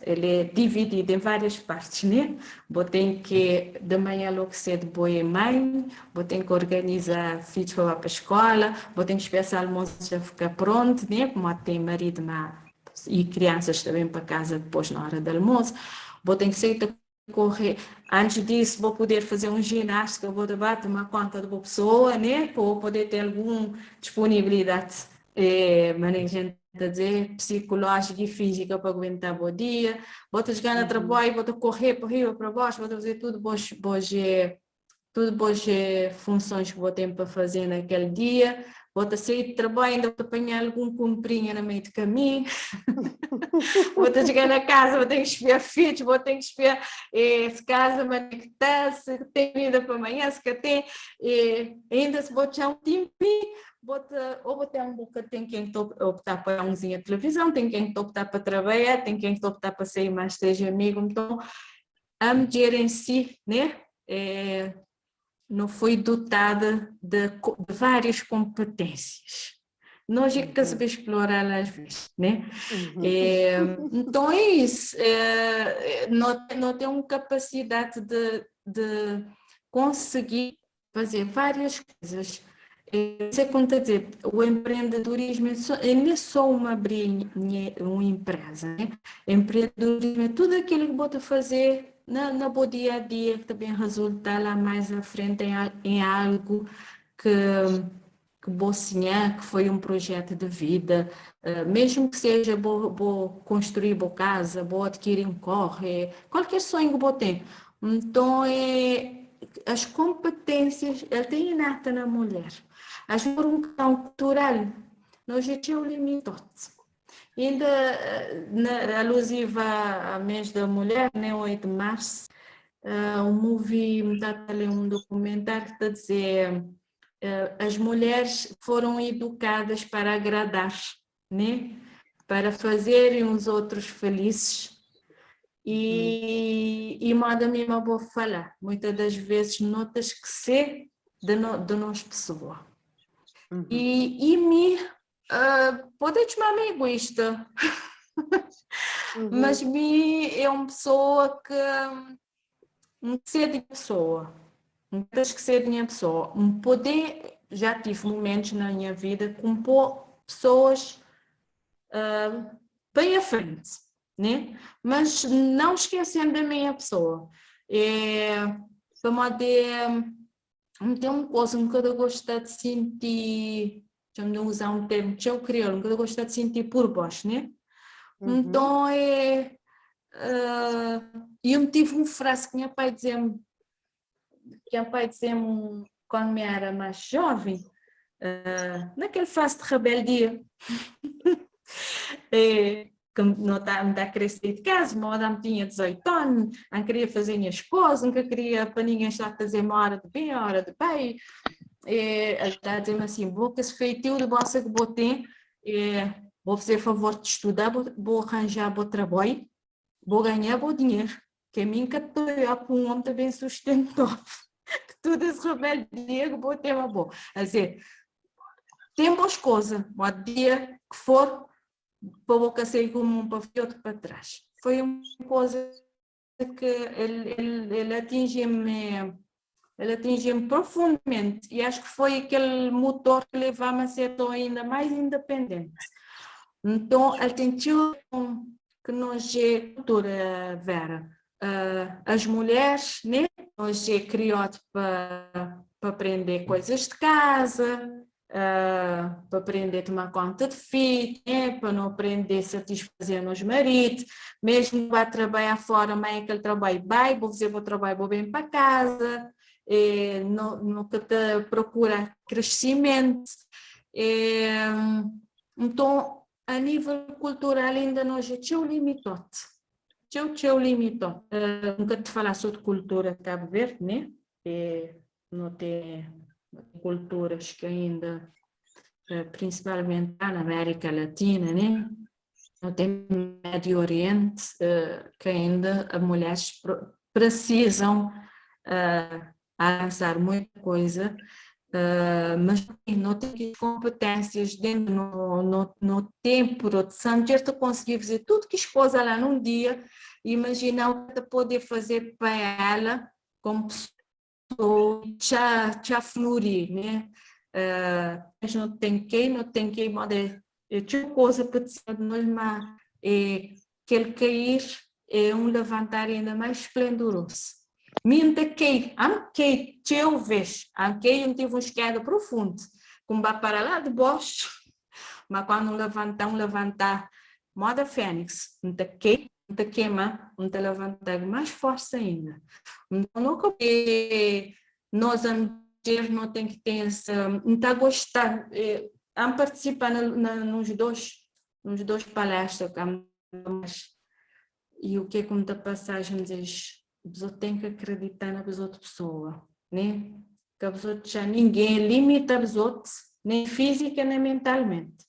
ele é dividido em várias partes, né? Vou ter que, de manhã logo cedo, vou ir mãe, vou ter que organizar filhos para a escola, vou ter que esperar o almoço já ficar pronto, né? Como tem marido e crianças também para casa depois na hora do almoço, vou ter que sair correr. Antes disso, vou poder fazer um ginástica, vou debater uma conta de uma pessoa, né? Para poder ter alguma disponibilidade, maneira gente a dizer, psicológica e física para aguentar o dia. Vou te jogar no trabalho, vou te correr para riba, para baixo, vou fazer tudo boas funções que vou ter para fazer naquele dia. Vou te sair de trabalho, ainda vou apanhar algum comprinha no meio do caminho. Vou ter que chegar na casa, vou ter que esperar filhos, vou ter que esperar se casa, mas que está, se tem vida para amanhã, se tem, ainda se vou tirar um tempinho, ou vou ter um bocado, tem quem optar para umzinha televisão, tem quem optar para trabalhar, tem quem optar para sair mais três amigos, então a mulher em si, né, não foi dotada de várias competências. Nós é que sabemos explorar às vezes, né? Então é isso, não tem uma capacidade de conseguir fazer várias coisas. Isso é como está a dizer, o empreendedorismo não é só abrir uma empresa, né? Empreendedorismo é tudo aquilo que bota fazer na boa dia a dia, que também resulta lá mais à frente em algo que vou sonhar, que foi um projeto de vida, mesmo que seja vou construir boa casa, vou adquirir um carro, qualquer sonho que vou ter. Então, as competências, ela tem inata na mulher. As por uma questão cultural, nós já temos limitados. Ainda alusiva ao mês da mulher, né, 8 de março, um documentário que está a dizer as mulheres foram educadas para agradar, né? Para fazerem os outros felizes. E moda mesmo vou falar, muitas das vezes notas que se de nós pessoa. E me pode chamar-me egoísta, mas me é uma pessoa que não sei de pessoa. Não quero esquecer de minha pessoa. Poder, já tive momentos na minha vida com pessoas bem à frente, né? Mas não esquecendo da minha pessoa. Tem uma coisa que eu gosto de sentir, deixa-me usar um termo que eu crioulo, que eu gosto de sentir por baixo, né? Então, eu tive uma frase que meu pai dizia-me, quando eu era mais jovem, naquele fase de rebeldia, que não está a crescer de casa, uma hora tinha 18 anos, não queria fazer minhas coisas, nunca queria para ninguém estar a fazer uma hora de bem, uma hora de bem. Ele está a dizer assim, vou que esse feitio de bolsa que vou ter, vou fazer favor de estudar, vou arranjar bom trabalho, vou ganhar bom dinheiro, que a mim que estou para um homem também sustentável. Tudo esse rebeldia que vou ter uma boa. Quer dizer, tem boas coisas, mas dia que for, para boca sair como um para outro para trás. Foi uma coisa que ele atinge-me profundamente e acho que foi aquele motor que levava-me a ser ainda mais independente. Então, ele tentou que nós é cultura, Vera. As mulheres, né? Nós é criado para aprender coisas de casa, para aprender a tomar conta de filhos, né? Para não aprender a satisfazer nos maridos, mesmo vai trabalhar fora, mas aquele trabalho vai, vou fazer o trabalho, vou bem para casa, nunca te procura crescimento. Então, a nível cultural ainda nós temos limitote. Nunca te falar sobre cultura de Cabo Verde, né? Não tem culturas que ainda, principalmente na América Latina, né? Não tem Médio Oriente, que ainda as mulheres precisam avançar muita coisa, mas não tem competências dentro no tempo, produção, de tu conseguir fazer tudo que esposa lá num dia, imagina o que poder fazer para ela como pessoa, já florir, né? Mas não tem quem, moda, tinha coisa para dizer de nós, mas que ele cair é um levantar ainda mais esplendoroso. Minta que, eu vejo, eu tive uma esquerda profunda, como vai para lá de baixo, mas quando levantar, moda fênix, minta queima, minta levantar mais forte ainda. Então, nunca nós não tem que ter essa, não está a gostar, a participar nos dois palestras, e o que é que muita passagem diz? A pessoa tem que acreditar na outra pessoa, né? Que a pessoa já ninguém limita os outros, nem física nem mentalmente,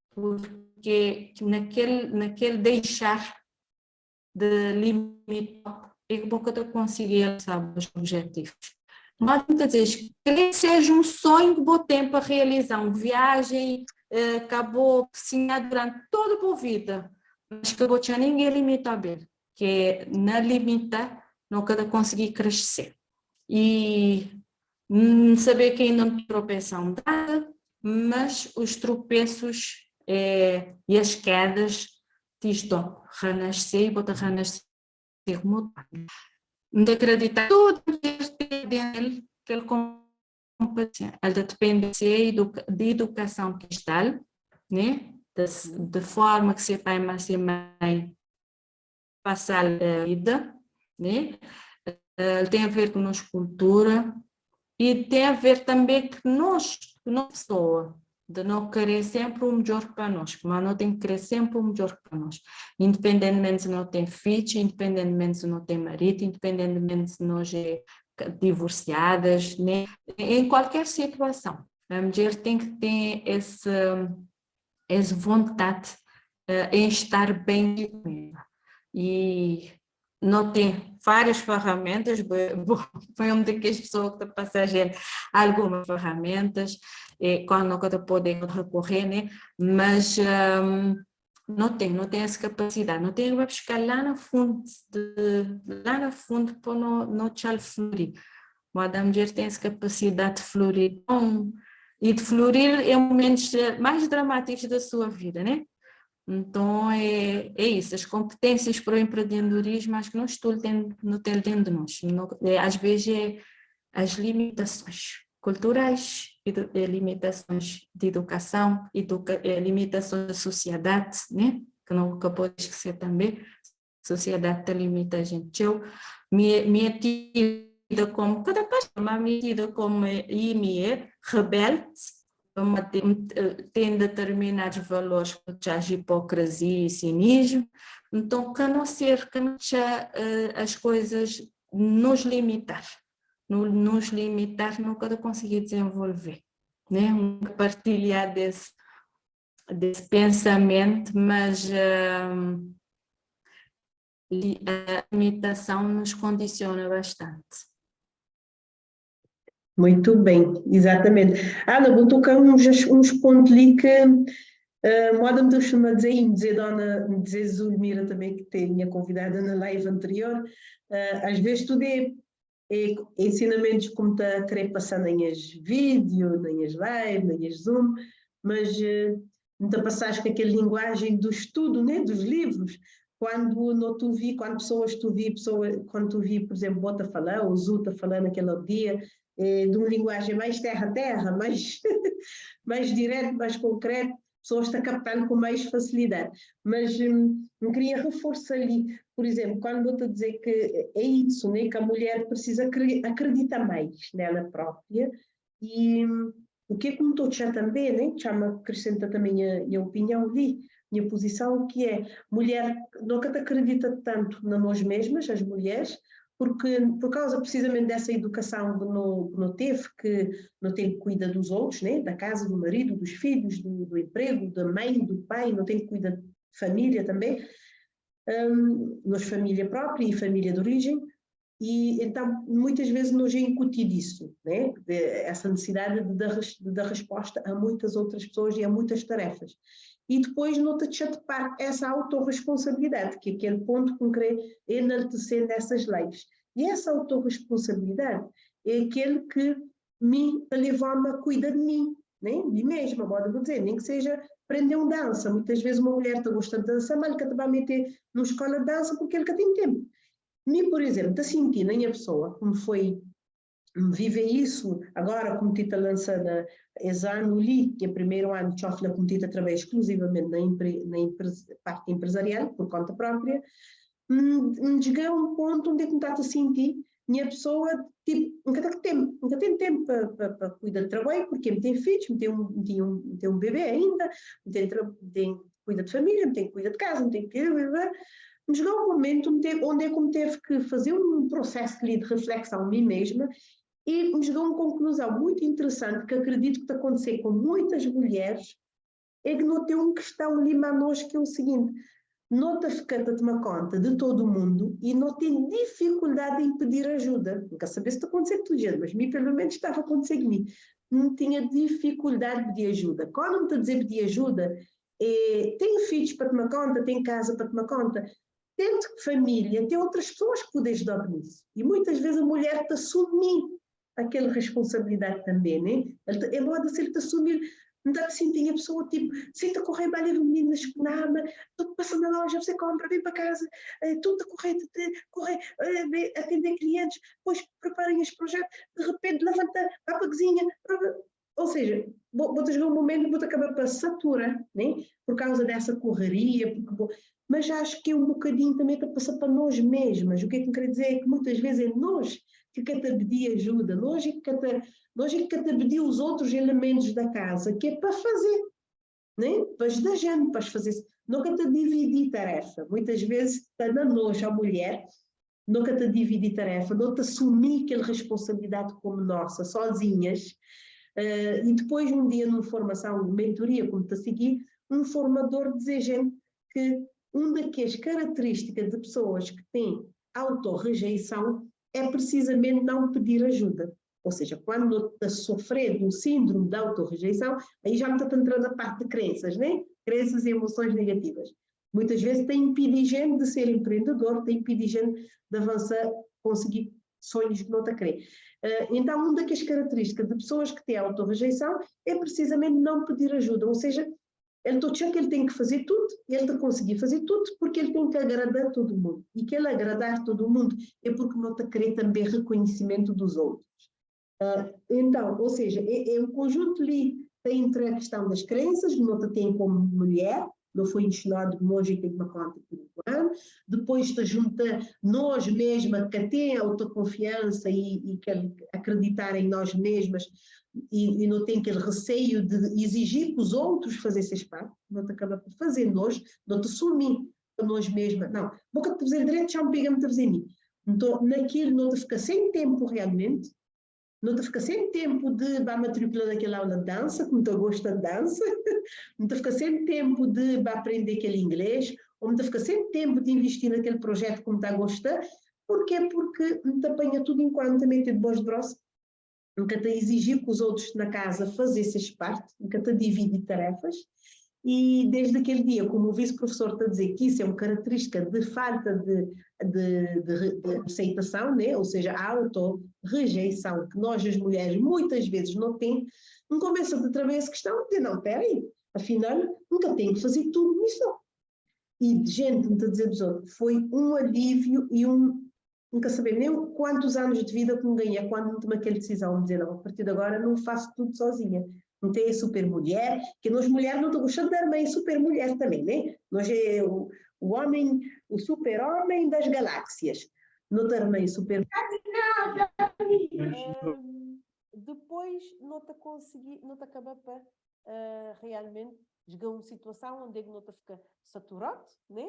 porque naquele deixar de limitar é que você conseguir alcançar os objetivos. Mas muitas vezes, que seja um sonho que vou ter para realizar, uma viagem, acabou sonhar durante toda a vida, mas que vou tinha ninguém limita a ver, que na limita, nunca conseguir crescer. E saber que ainda não tropeçam nada, mas os tropeços e as quedas te estão a renascer e vou renascer mudar. De acreditar tudo dele, que ele competência, a dependência de educação que está, né? De forma que seu pai e sua mãe passar a vida, né? Tem a ver com nossa cultura e tem a ver também que nós pessoa, de não querer sempre o melhor para nós, mas não tem que querer sempre o melhor para nós, independentemente se não tem filhos, independentemente se não tem marido, independentemente se nós é divorciadas, né? Em qualquer situação, a mulher tem que ter essa vontade em estar bem com ela. E não tem várias ferramentas, foi uma daquelas pessoas que passa a gente algumas ferramentas, quando não pode recorrer, né? Mas não tem essa capacidade, não tem que buscar lá no fundo, para não te fluir. Mas a mulher tem essa capacidade de florir, e de florir em momentos mais dramáticos da sua vida, né? Então, é isso, as competências para o empreendedorismo, acho que não tem dentro de nós. Às vezes, as limitações culturais, limitações de educação, limitações da sociedade, né? Que não pode esquecer também, a sociedade te limita a gente. Eu me tida como, cada pessoa me tida como rebelde, tem determinados valores como a hipocrisia e cinismo, então que não as coisas nos limitar, nunca conseguir desenvolver, né? Partilhar desse pensamento, mas a limitação nos condiciona bastante. Muito bem, exatamente. Ana, vou tocar uns pontos ali que moda me costuma dizer Zulmira também, que tem minha convidada na live anterior, às vezes tudo é ensinamentos como está a querer passar nem as vídeo, nem as live, nem as Zoom, mas muita passagem com aquela linguagem do estudo, né, dos livros. Quando tu vi, quando tu vi, por exemplo, Bota falar, ou Zuta falando naquele dia, de uma linguagem mais terra-terra, mais, mais direto, mais concreto, pessoas estão captando com mais facilidade. Mas não queria reforçar ali, por exemplo, quando vou-te a dizer que é isso, né, que a mulher precisa acreditar mais nela própria, e o que é como estou já também, né, já me acrescenta também a opinião ali, minha posição, que é, mulher nunca te acredita tanto na nós mesmas, as mulheres, porque por causa precisamente dessa educação que não teve, que não tem que cuidar dos outros, né? Da casa, do marido, dos filhos, do emprego, da mãe, do pai, não tem que cuidar de família também, nós família própria e família de origem, e então muitas vezes nos é incutido isso, né? Essa necessidade de dar resposta a muitas outras pessoas e a muitas tarefas. E depois nota-te chatepar essa autorresponsabilidade, que é aquele ponto concreto enaltecendo essas leis. E essa autorresponsabilidade é aquele que me leva-me a cuidar de mim, né? De mim mesma, vou dizer, nem que seja aprender uma dança. Muitas vezes uma mulher está gostando de dançar, mas ele te vai meter numa escola de dança porque ele tem tempo. Me, por exemplo, está sentindo em a pessoa, como foi viver isso, agora como Tita lança esse ano ali, que é o primeiro ano que Chofla como Tita trabalha exclusivamente na parte empresarial, por conta própria, me cheguei a um ponto onde é que me está a sentir, minha pessoa, tipo, nunca tem tempo para cuidar do trabalho, porque me tem filhos, me tem um bebê ainda, me cuida de família, me tem que cuidar de casa, me tem que me chegou a um momento onde é que me teve que fazer um processo de reflexão a mim mesma e me chegou a uma conclusão muito interessante que acredito que está a acontecer com muitas mulheres, é que não tem uma questão ali manos que é o seguinte, não te fica a tomar conta de todo mundo e não tem dificuldade em pedir ajuda. Nunca sabia se está acontecendo tudo, gente, mas mim pelo menos estava acontecendo comigo. Não tinha dificuldade de pedir ajuda. Quando me estou a dizer pedir ajuda, tenho filhos para tomar conta, tenho casa para tomar conta, tenho família, tem outras pessoas que podem ajudar nisso. E muitas vezes a mulher te assumir aquela responsabilidade também, né? É modo se ele te assumir. Não dá de sentir a pessoa, tipo, senta a correr, vai levar o menino na escola, estou passando na loja, você compra, vem para casa, tudo a correr, atender clientes, depois preparem os projetos, de repente levanta, vai para a cozinha. Ou seja, vou chegar um momento que vou acabar para saturar, né? Por causa dessa correria, mas acho que é um bocadinho também para passar para nós mesmas. O que é que eu quero dizer é que muitas vezes é nós que quer pedir ajuda, nós é que quer pedir os outros elementos da casa, que é para fazer, né? Para ajudar a gente, para fazer. Nunca te dividir tarefa. Muitas vezes está na nós, a mulher, nunca te dividir tarefa, não te assumir aquela responsabilidade como nossa, sozinhas. E depois, um dia, numa formação, mentoria, como te a seguir, um formador dizer, gente, que uma das características de pessoas que têm autorrejeição é precisamente não pedir ajuda. Ou seja, quando está a sofrer do síndrome da autorrejeição, aí já me está entrando a parte de crenças, né? Crenças e emoções negativas. Muitas vezes tem impedimento de ser empreendedor, tem impedimento de avançar, conseguir sonhos que não está a querer. Então, uma das características de pessoas que têm autorrejeição é precisamente não pedir ajuda, ou seja, ele acha que ele tem que fazer tudo, e ele tem que conseguir fazer tudo, porque ele tem que agradar todo mundo. E que ele agradar todo mundo é porque não está a querer também reconhecimento dos outros. Então, ou seja, é um conjunto ali, tem entre a questão das crenças, que não te tem como mulher, não foi ensinado que nós tem uma conta por um ano, depois te junta nós mesmas, que têm autoconfiança e que acreditar em nós mesmas, e não tem aquele receio de exigir que os outros fizessem parte, não te acaba por fazer nós, não te sumir a nós mesmas, não, boca te fazer direito, já me pega-me a fazer em mim. Então, naquilo não te fica sem tempo realmente, não te fica sem tempo de ir matricular naquela aula de dança, como tu gosta de dança, não te fica sem tempo de aprender aquele inglês, ou não te fica sem tempo de investir naquele projeto como tu a gostar. Porquê? Porque não te apanha tudo enquanto também te de bons de brosse, nunca te exigir que os outros na casa fizessem parte, nunca te divide tarefas, e desde aquele dia, como o vice-professor está a dizer que isso é uma característica de falta de aceitação, né? Ou seja, a auto-rejeição que nós as mulheres muitas vezes não temos, não começa outra vez a questão de não, peraí, afinal nunca tenho que fazer tudo nisso. E gente, me está a dizer dos outros, foi um alívio e nunca saber nem quantos anos de vida que me ganhei quando me tomei aquela decisão de dizer, não, a partir de agora não faço tudo sozinha. Não tem a super mulher, que nós mulheres não estamos gostando de dar bem super mulher também, né? Nós é o homem, o super homem das galáxias. Não dar bem super. Depois não te consegui, não te acaba para realmente chegar a uma situação onde não te fica saturado, né?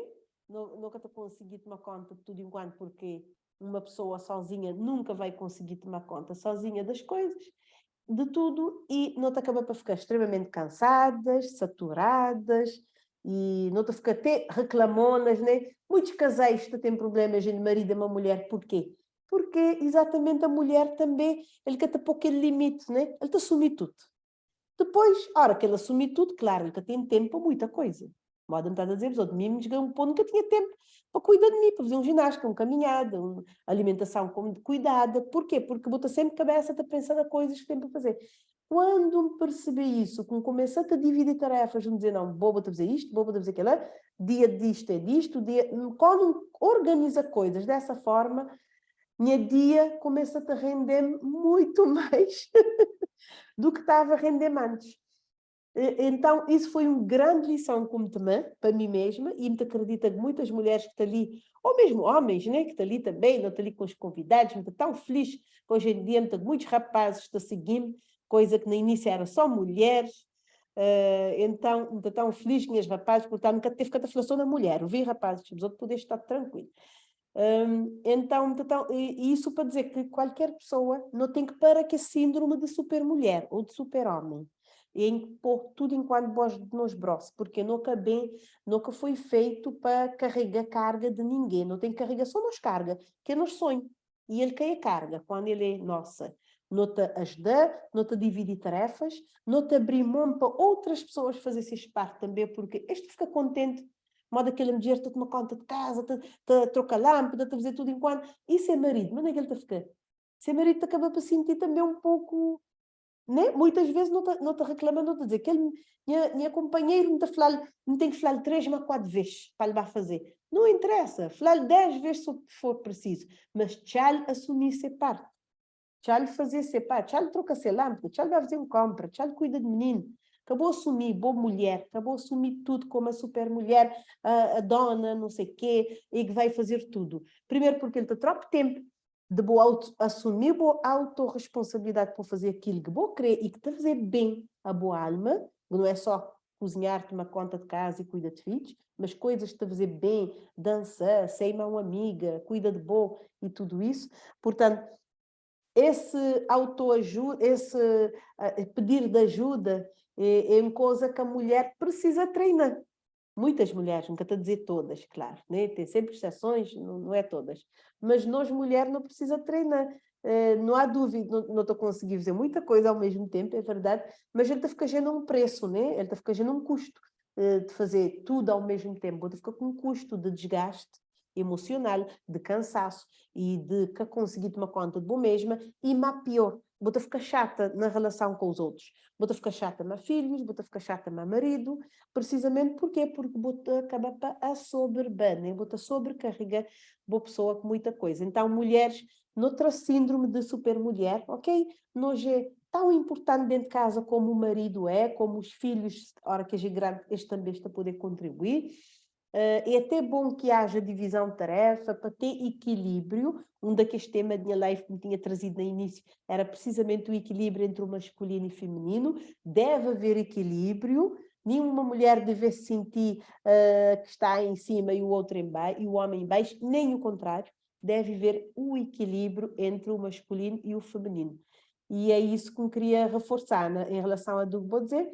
Nunca te consegui tomar conta de tudo enquanto, porque uma pessoa sozinha nunca vai conseguir tomar conta sozinha das coisas, de tudo, e não te acaba para ficar extremamente cansadas, saturadas, e não te fica até reclamonas, né? Muitos casais têm problemas entre marido e uma mulher, porquê? Porque exatamente a mulher também, ele quer ter pouco limite, né? Ele te assume tudo. Depois, a hora que ele assume tudo, claro, ele tem tempo para muita coisa. Modo a dizer, os outros mim cheguei a um ponto que eu tinha tempo para cuidar de mim, para fazer um ginástica, uma caminhada, uma alimentação cuidada. Porquê? Porque bota sempre cabeça a pensar nas coisas que tem para fazer. Quando percebi isso, quando comecei a dividir tarefas, me dizer, não, vou fazer isto, vou fazer aquilo, dia disto é disto, quando organiza coisas dessa forma, minha dia começa a render muito mais do que estava a render antes. Então, isso foi uma grande lição como também, para mim mesma, e me acredita que muitas mulheres que estão ali, ou mesmo homens, né, que estão ali também, não estão ali com os convidados, me tão feliz que hoje em dia muitos rapazes estão seguindo, coisa que no início era só mulheres, então me tão feliz que os rapazes, portanto, nunca teve cataflação na mulher, eu vi rapazes, os outros poder estar tranquilos. Então, isso para dizer que qualquer pessoa não tem que parar que é síndrome de super mulher ou de super homem. em pôr tudo enquanto vós nos braços, porque nunca foi feito para carregar carga de ninguém, não tem carrega, só nos carga, que é nos sonho. E ele quer a carga, quando ele é nossa. Não te ajudar, não te dividir tarefas, não te abrir mão para outras pessoas fazerem parte também, porque este fica contente, modo aquele mulher te toma conta de casa, te troca lâmpada, te fazer tudo enquanto. Isso é marido, mas não é que ele te fica. Se é marido, te acaba para sentir também um pouco, né? Muitas vezes não te reclama, não te dizer que ele, minha companheiro não tem que falar 3 ou 4 vezes para ele fazer. Não interessa, falar 10 vezes se for preciso, mas tchau assumir ser parte. Tchau fazer ser parte, tchau troca ser lâmpada, tchau vai fazer compra, tchau cuida de menino. Acabou assumir, boa mulher, acabou assumir tudo como a super mulher, a dona, não sei o quê, e que vai fazer tudo. Primeiro porque ele tem troca tempo de assumir boa autorresponsabilidade para fazer aquilo que vou querer e que te fazer bem a boa alma, não é só cozinhar, tomar conta de casa e cuida de filhos, mas coisas que te fazer bem, dançar, ser uma amiga, cuida de boa e tudo isso. Portanto, esse autoajuda, esse pedir de ajuda é uma coisa que a mulher precisa treinar. Muitas mulheres, nunca estou a dizer todas, claro, né? Tem sempre exceções, não é todas. Mas nós, mulheres, não precisa treinar. Não há dúvida, não estou a conseguir fazer muita coisa ao mesmo tempo, é verdade, mas ele está ficando um preço, né? Ele está ficando um custo de fazer tudo ao mesmo tempo. Ele fica com um custo de desgaste emocional, de cansaço e de que conseguir tomar conta de bom mesma e má pior. Vou ficar chata na relação com os outros. Vou ficar chata com filhos, vou ficar chata com marido, precisamente porquê? Porque vou acabar para a soberba, vou sobrecarregar boa pessoa com muita coisa. Então, mulheres, noutra síndrome de supermulher, ok? Nós é tão importante dentro de casa como o marido é, como os filhos, a hora que é grande, este também está a poder contribuir. É até bom que haja divisão de tarefa, para ter equilíbrio. Um daqueles temas da minha live que me tinha trazido no início era precisamente o equilíbrio entre o masculino e o feminino. Deve haver equilíbrio. Nenhuma mulher deve sentir que está em cima e o outro em baixo, e o homem em baixo, nem o contrário. Deve haver o equilíbrio entre o masculino e o feminino. E é isso que me queria reforçar em relação a do que vou dizer,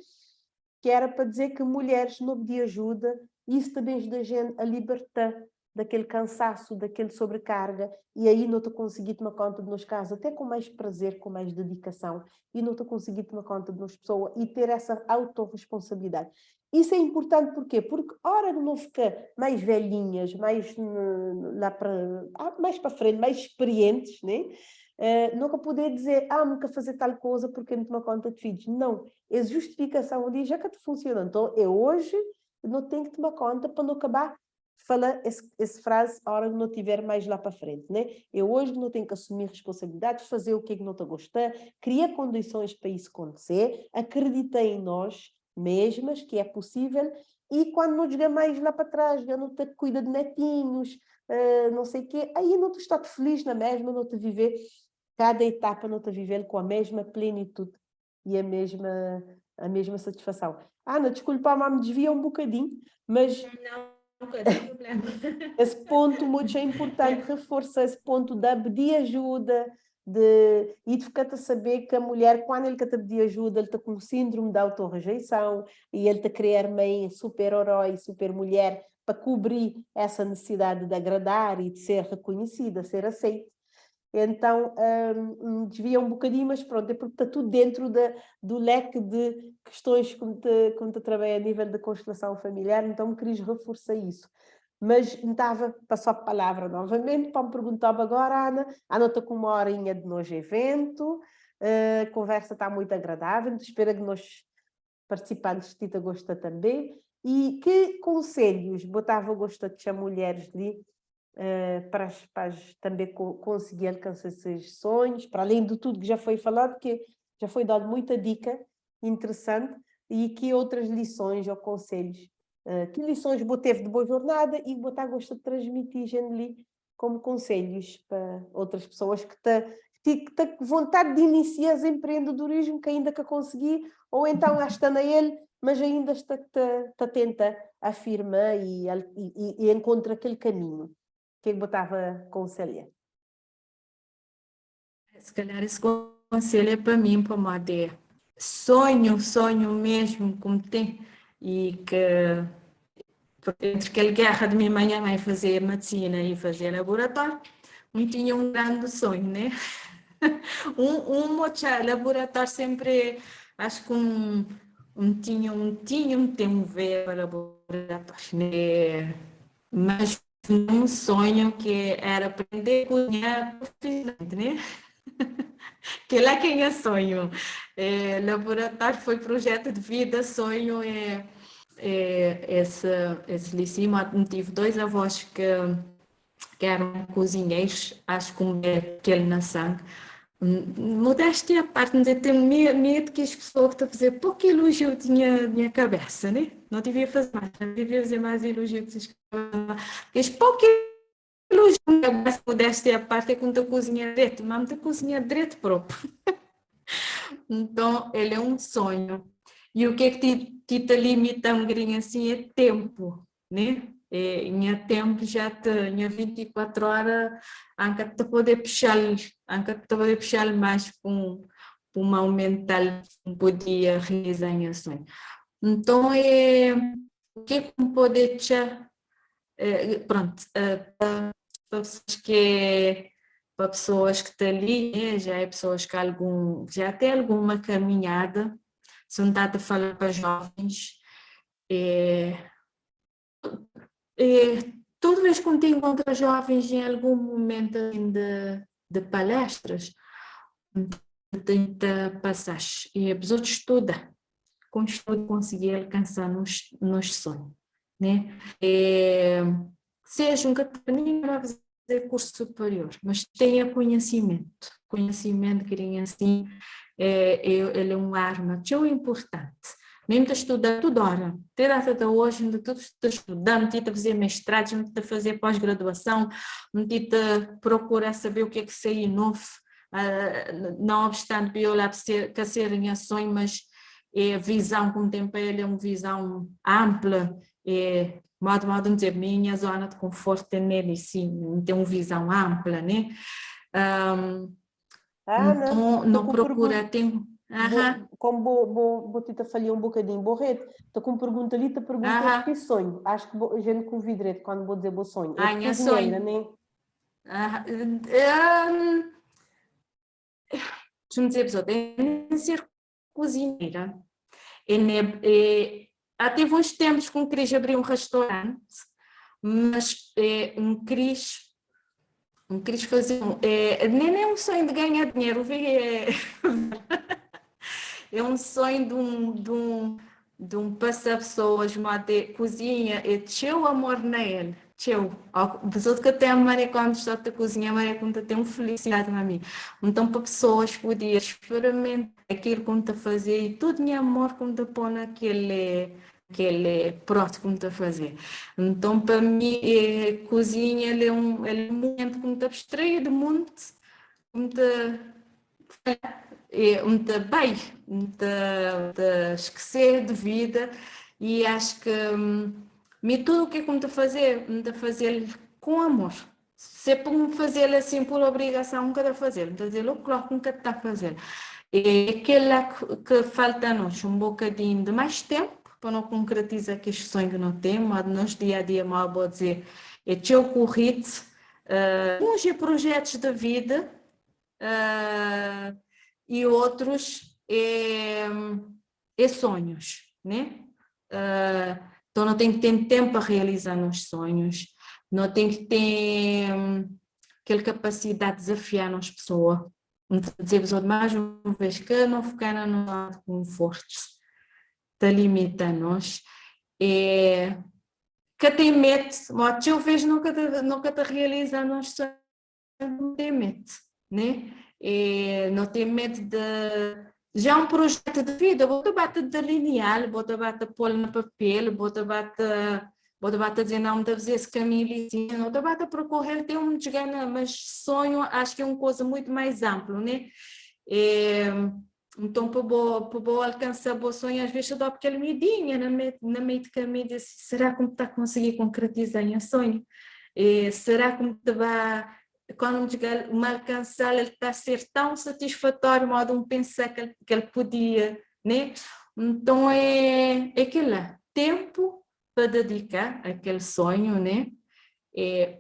que era para dizer que mulheres não de ajuda, isso também ajuda a gente a libertar daquele cansaço, daquele sobrecarga, e aí não estou conseguindo tomar conta de nós casos, até com mais prazer, com mais dedicação, e não estou conseguindo tomar conta de nós pessoas e ter essa autorresponsabilidade. Isso é importante porquê? Porque a hora de não ficar mais velhinhas, mais para frente, mais experientes, né? Nunca poder dizer, nunca fazer tal coisa porque não toma conta de filhos. Não, é justificação ali, já que te funciona. Então, eu hoje não tenho que tomar conta para não acabar falar essa frase a hora que não estiver mais lá para frente, né? Eu hoje não tenho que assumir responsabilidade, fazer o que é que não estou a gostar, criar condições para isso acontecer, acreditar em nós mesmas, que é possível, e quando não chegar mais lá para trás, eu não te cuida de netinhos, não sei o quê, aí não te estou feliz na mesma, não te viver cada etapa, não te viver com a mesma plenitude e a mesma satisfação. Ana, desculpa, mas me desvia um bocadinho, mas Não tem problema. esse ponto muito é importante, reforça esse ponto da pedir ajuda, e de ficar a saber que a mulher, quando ele está a pedir ajuda, ele está com síndrome de autorrejeição e ele está a criar mãe super-herói, super-mulher, para cobrir essa necessidade de agradar e de ser reconhecida, ser aceita. Então, desvia um bocadinho, mas pronto, é porque está tudo dentro do leque de questões como te trabalha a nível da constelação familiar, então me queres reforçar isso. Mas estava, passou a palavra novamente, para me perguntar agora, Ana. Ana está com 1 horinha de nosso evento, a conversa está muito agradável, espero que nós participantes de gostem também. E que conselhos botava gosto de chamar mulheres de para também conseguir alcançar esses sonhos, para além de tudo que já foi falado, que já foi dado muita dica interessante, e que outras lições ou conselhos, que lições teve de boa jornada e botar gosto de transmitir ali como conselhos para outras pessoas que têm vontade de iniciar o empreendedorismo, que ainda que conseguir, ou então está na ele, mas ainda está tenta afirmar e encontra aquele caminho. O que botava conselho? Se calhar esse conselho é para mim, para a Madeira. sonho mesmo como tem, e que entre aquela guerra de minha mãe fazer medicina e fazer laboratório, não tinha um grande sonho, né? Laboratório sempre, acho que tem um ver para laboratório, né? Mas um sonho que era aprender a cozinhar profissionalmente, né? Que lá quem é sonho. Laboratório foi projeto de vida, sonho esse liceu. Tive dois avós que eram cozinheiros, acho que é aquele na sangue. Modéstia à parte, não tenho medo que as pessoas estão a fazer pouco elogio tinha minha cabeça, né? Não devia fazer mais, não devia fazer mais elogio que vocês fazem. Pouco elogio na cabeça, modéstia à parte, é quando a cozinha direito, mas a cozinha direito próprio. Então, ele é um sonho. E o que é que te limita um bocadinho assim é tempo, né? Em tempo já tinha 24 horas, anca te poder puxar mais para uma aumentar um dia realizar em sonho. Então, o que é que pode te pronto, para pessoas que estão ali, né, já é pessoas que já têm alguma caminhada, são dadas a falar para jovens, toda vez que te encontras jovens em algum momento assim, de palestras, tenta passar, e a pessoa estuda, com estudo conseguir alcançar nos sonhos, né? Seja um catarina vai fazer curso superior, mas tenha conhecimento que assim, ele é uma arma tão importante. Mesmo estudar toda hora, até a data de hoje, ainda tudo está estudando, a fazer mestrado, a fazer pós-graduação, a procurar saber o que é que sai novo, não obstante violar que serem ações, mas a visão contemporânea é uma visão ampla, modo de dizer, minha zona de conforto é nele, sim, tem uma visão ampla, né? Então, não procura tempo. Como vou te falhar um bocadinho, borrete, estou com pergunta ali, te pergunta o que sonho. Acho que a gente convida quando vou dizer bom sonho. É cozinheira, né? Deixa-me dizer, pessoal, tem que ser cozinheira. Teve uns tempos que queria abrir um restaurante, mas queria fazer, nem é um sonho de ganhar dinheiro, é um sonho de um passar pessoas, de cozinha, é teu amor nele, teu. Pessoas que até a Maria quando está a cozinhar, a Maria quando tem uma felicidade na mim. Então, para pessoas poder experimentar aquilo que está a fazer e tudo em amor que está pôr naquele prato que está a fazer. Então, para mim, cozinha ele é um momento que está abstraído do mundo, muito muito bem, muito esquecer de vida, e acho que tudo o que é que me a fazer com amor. Se é para me fazer assim por obrigação, nunca está a fazer, não está a dizer, claro, nunca está a fazer. É aquela que falta a nós um bocadinho de mais tempo para não concretizar aquele sonho que não temos, mas nós dia a dia, mal vou dizer, é teu corrido, uns projetos da vida, e outros sonhos, né? Então não tem que ter tempo para realizar os sonhos, não tem que ter aquela capacidade de desafiar nas pessoas, dizer mais uma vez que não focar no lado conforto, te limita-nos, que tem medo, mas eu vejo nunca te realizar nos sonhos, não tem medo, né? Não tem medo de já um projeto de vida, vou bate de linear, vou bate pôr no papel, vou bate dizer não, deve fazer esse caminho ali, não bate percorrer, tem um desgana, mas sonho acho que é uma coisa muito mais ampla, né? Então, para alcançar o sonho, às vezes eu dou aquela medinha na meio de caminho, será que me está a conseguir concretizar em sonho? Será que me vai quando me alcançar, ele está a ser tão satisfatório, modo de pensar que ele podia né? Então, é aquele tempo para dedicar àquele sonho, né?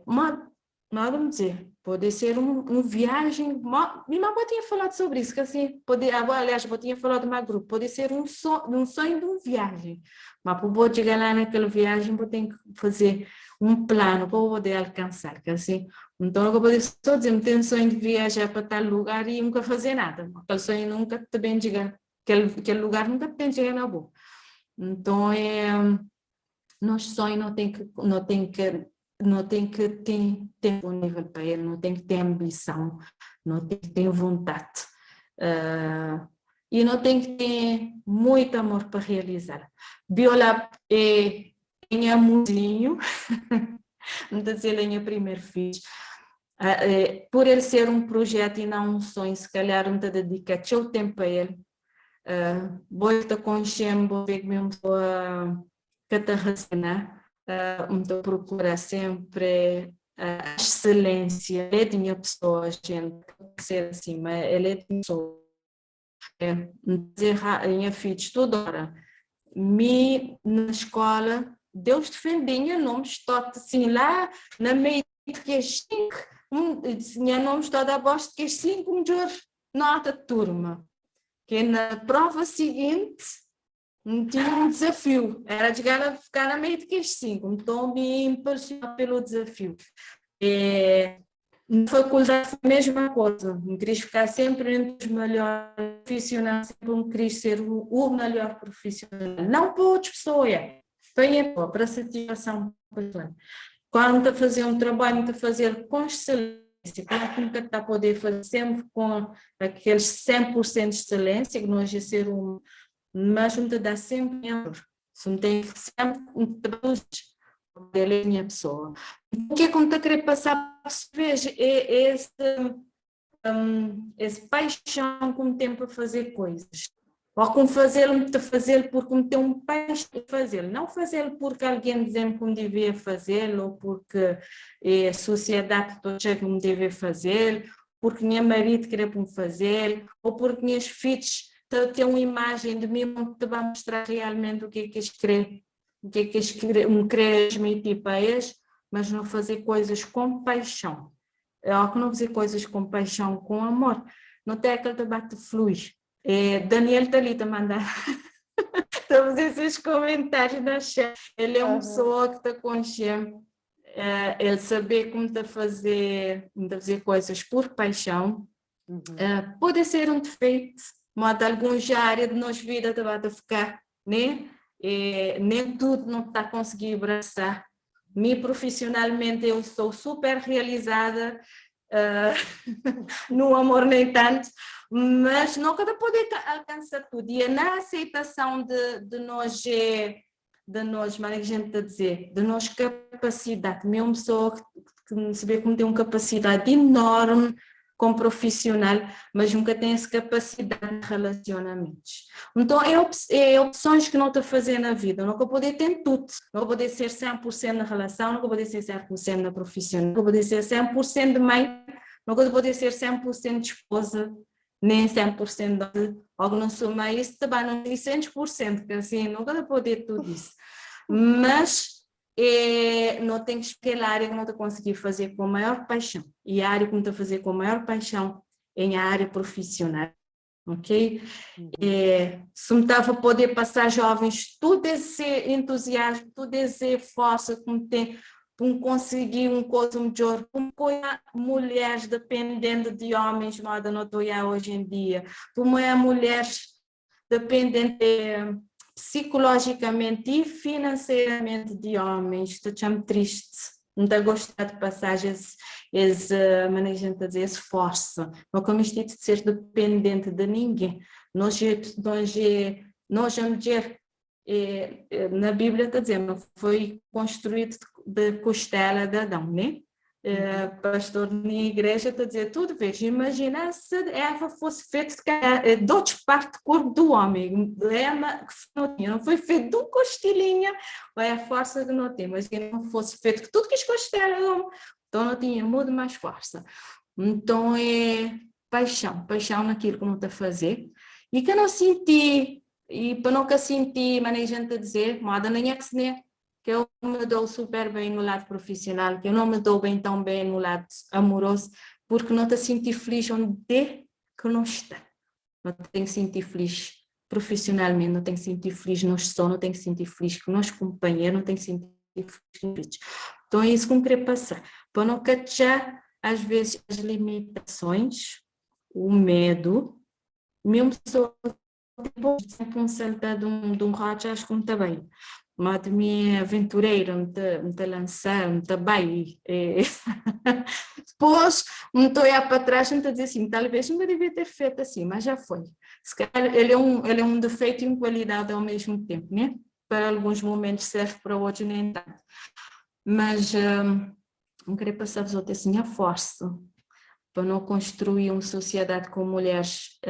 Mas vamos dizer, pode ser uma viagem. Minha mãe tinha falado sobre isso, que assim, aliás, eu tinha falado de uma grupo, pode ser um sonho de uma viagem. Mas para poder chegar lá naquela viagem, eu tenho que fazer um plano para poder alcançar, que assim. Então, eu posso só dizer, tenho sonho de viajar para tal lugar e nunca fazer nada. Aquele sonho nunca também chega, aquele lugar nunca tem que chegar na boa. Então, nosso sonho não tem que ter tempo nível para ele, não tem que ter ambição, não tem que ter vontade. E não tem que ter muito amor para realizar. Viola é amorzinho, não está dizer ele é primeiro filho. Por ele ser um projeto e não um sonho, se calhar não te dedica seu tempo a ele. Vou estar consciente, vou ver que mesmo que te racinar, então procura sempre a excelência. Ele é de minha pessoa, gente, ser assim, mas ele é de minha pessoa. Dizer minha filha, toda hora, na escola, Deus defendia, não me estou assim lá, na meia que é 5, minha nome está da bosta que é 5, melhor nota de turma. Que na prova seguinte tinha um desafio, era chegar a ficar na meia de que 5, então me impressionou pelo desafio. Na faculdade foi a mesma coisa, me queria ficar sempre entre os melhores profissionais, sempre me queria ser o melhor profissional, não para outras pessoas, para a satisfação pessoal. Quando está a fazer um trabalho, está a fazer com excelência, claro que nunca está a poder fazer sempre com aqueles 100% de excelência, que nós é ser mas não te dá sempre erro, não tem que sempre traduzir, ele é a minha pessoa. O que é que eu estou a querer passar para vocês é esse paixão que me tem para fazer coisas. Ou como fazê-lo porque me tem um paixão de fazê-lo. Não fazê-lo porque alguém diz-me que me devia fazê-lo, ou porque a sociedade toda que me devia fazer, porque meu marido queria me fazer, ou porque minhas filhos têm uma imagem de mim que vai mostrar realmente o que é que eles querem, o que é que eles querem transmitir para eles, mas não fazer coisas com paixão. Ou que não fazer coisas com paixão, com amor. Não tem aquele debate fluir. Daniel está ali a mandar todos esses comentários na chat. Ele é uma pessoa que está consciente. Ele saber como está a fazer coisas por paixão. Pode ser um defeito, mas de algumas áreas de nossa vida está a ficar, né? Nem tudo não está a conseguir abraçar. Me profissionalmente eu sou super realizada, no amor nem tanto, mas nunca de poder alcançar tudo. E é na aceitação de nós, como é que a gente está a dizer, de nossa capacidade, mesmo pessoa que se vê como tem uma capacidade enorme como profissional, mas nunca tem essa capacidade de relacionamentos. Então, opções que não estou a fazer na vida. Não vou poder ter tudo. Não vou poder ser 100% na relação, não vou poder ser 100% na profissional, não vou poder ser 100% de mãe, não vou poder ser 100% de esposa, nem 100% de algo não sou mãe, isso também não é 100%, que assim, não vou poder tudo isso. Mas não tenho que escolher a área que não estou a conseguir fazer com a maior paixão. E a área que não estou a fazer com a maior paixão é a área profissional, ok? Se me estava a poder passar jovens todo esse entusiasmo, toda essa força que me tem para conseguir uma coisa melhor, como mulheres dependendo de homens, moda não estou hoje em dia, como é mulheres dependendo psicologicamente e financeiramente de homens, estou triste, não estou a gostar de passar esse força, não comecei de ser dependente de ninguém, nós a mulher, na Bíblia está dizendo, foi construído de costela de Adão, né? Pastor na igreja está a dizer tudo, veja, imagina se Eva fosse feita de outra parte do corpo do homem, não foi feito de uma costelinha, é a força que não tem, mas que não fosse feito de tudo que as costelas, então não tinha muito mais força. Então é paixão naquilo que não está a fazer, e que eu não senti E para nunca sentir, mas nem gente a dizer, moda nem é que eu me dou super bem no lado profissional, que eu não me dou bem tão bem no lado amoroso, porque não te sentir feliz onde que não está. Não tenho que sentir feliz profissionalmente, não tenho que sentir feliz no som, não tenho que sentir feliz com os companheiros, não tenho que sentir feliz. Então é isso que eu queria passar, para não cachar às vezes as limitações, o medo, mesmo pessoa depois de sempre um salto de um rato, acho que me está bem. Uma de minha aventureira, me está lançar, me está bem. Depois me estou a olhar para trás e me está a dizer assim, talvez não devia ter feito assim, mas já foi. Se calhar ele é um defeito e uma qualidade ao mesmo tempo, né? Para alguns momentos serve, para outros nem tanto. Mas não queria passar-vos outra assim a força para não construir uma sociedade com mulheres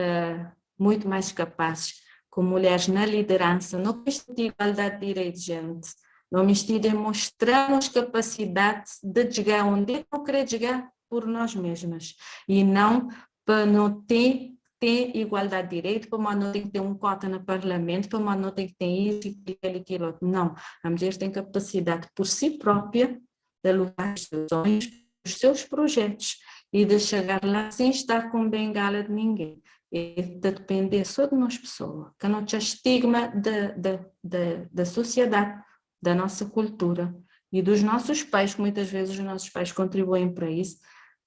muito mais capazes, com mulheres na liderança, não vestido de igualdade de direitos, gente, não vestido em mostrar-nos capacidade de chegar onde não querer chegar por nós mesmas, e não para não ter igualdade de direito, para não ter que ter um cota no parlamento, para não ter que ter isso e aquilo outro. Não, a mulher tem capacidade por si própria de lutar os seus sonhos, os seus projetos, e de chegar lá sem estar com bengala de ninguém. E de depender só de nós pessoas, que não tinha estigma da sociedade, da nossa cultura e dos nossos pais, que muitas vezes os nossos pais contribuem para isso,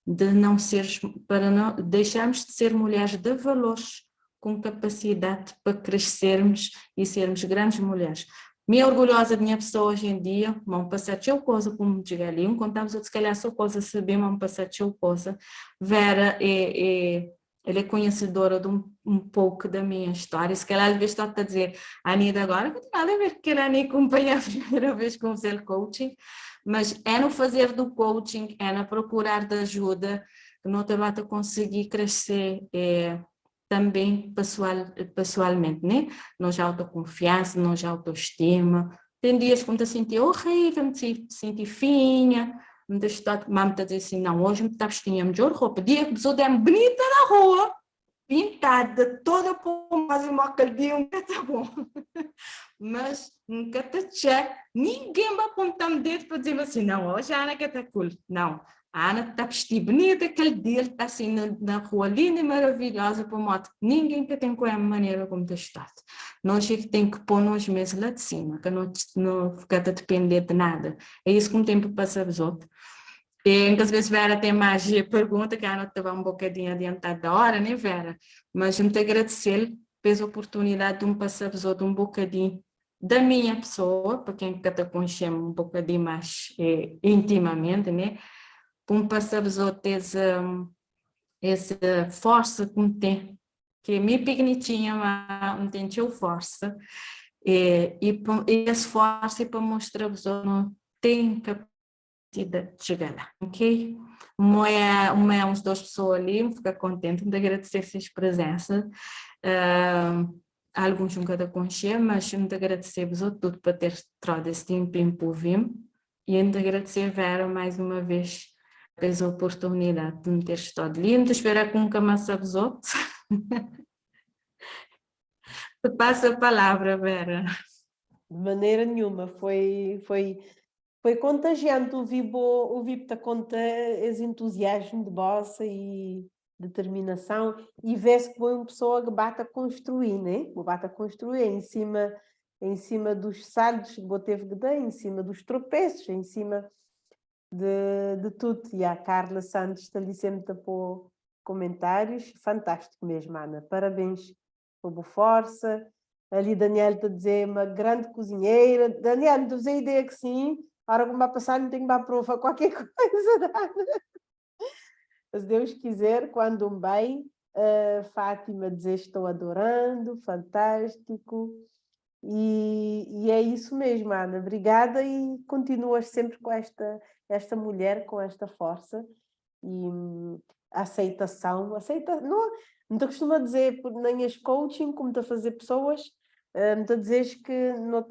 de não seres, para não deixarmos de ser mulheres de valores, com capacidade para crescermos e sermos grandes mulheres. Me orgulhosa da minha pessoa hoje em dia, vamos passar teu coisa, como digo ali, contamos outros, se calhar só coisa saber, vamos passar teu coisa. Vera ela é conhecedora de um pouco da minha história, se calhar às vezes está a dizer, a Anida agora, não tem nada a ver porque ela nem acompanha a primeira vez com fazer coaching, mas é no fazer do coaching, é no procurar de ajuda, que não te vai conseguir crescer também pessoalmente, né? Nós autoconfiança, nós autoestima. Tem dias que me senti horrível, me senti finha, me está a dizer assim, não, hoje me está vestindo a melhor roupa. Dia que pessoa é bonita na rua, pintada, toda pomada, e uma caldinha, está bom. Mas nunca te check, ninguém vai apontar um dedo para dizer assim, não, hoje a Ana que está cool. Não, a Ana está vestida bonita, aquele dia está assim na rua, linda e maravilhosa, para moto. Ninguém que tem com a maneira como está. Nós é que tem que pôr nós mesmos lá de cima, que não ficar a depender de nada. É isso que um tempo passa os outros. E às vezes Vera tem mais pergunta, que a Ana estava um bocadinho adiantada da hora, né, Vera? Mas muito agradecer pela oportunidade de passar os outros um bocadinho da minha pessoa, para quem está conhecendo um bocadinho mais intimamente, né? Para passar os outros essa força que tem, que é meio pequenininha, mas não tem força, e essa força é para mostrar os outros não tem capacidade de chegar lá, ok? Uns duas pessoas ali, ficar contente de agradecer essa presença. Alguns nunca te conhecia, mas muito agradecer-vos a tudo por ter trazido esse tempinho para ouvir e muito agradecer Vera mais uma vez pela oportunidade de me ter estado ali. Muito espero que nunca mais sabes outros. Te passo a palavra, Vera. De maneira nenhuma, foi contagiante ouvir-te a conta esse entusiasmo de bossa e determinação, e vê-se que foi uma pessoa que bate a construir, né? Que bate a construir em cima dos saldos que teve que dar, em cima dos tropeços, em cima de tudo. E a Carla Santos está ali sempre a pôr comentários, fantástico mesmo, Ana, parabéns pela força. Ali Daniel está a dizer, uma grande cozinheira. Daniel, me dá a ideia que sim, a hora que me vai passar não tenho que provar qualquer coisa. Se Deus quiser, quando bem, Fátima dizer estou adorando, fantástico. E é isso mesmo, Ana. Obrigada e continuas sempre com esta mulher, com esta força e aceitação. Não te costumo dizer, nem as coaching, como te a fazer pessoas, não te a dizeres que não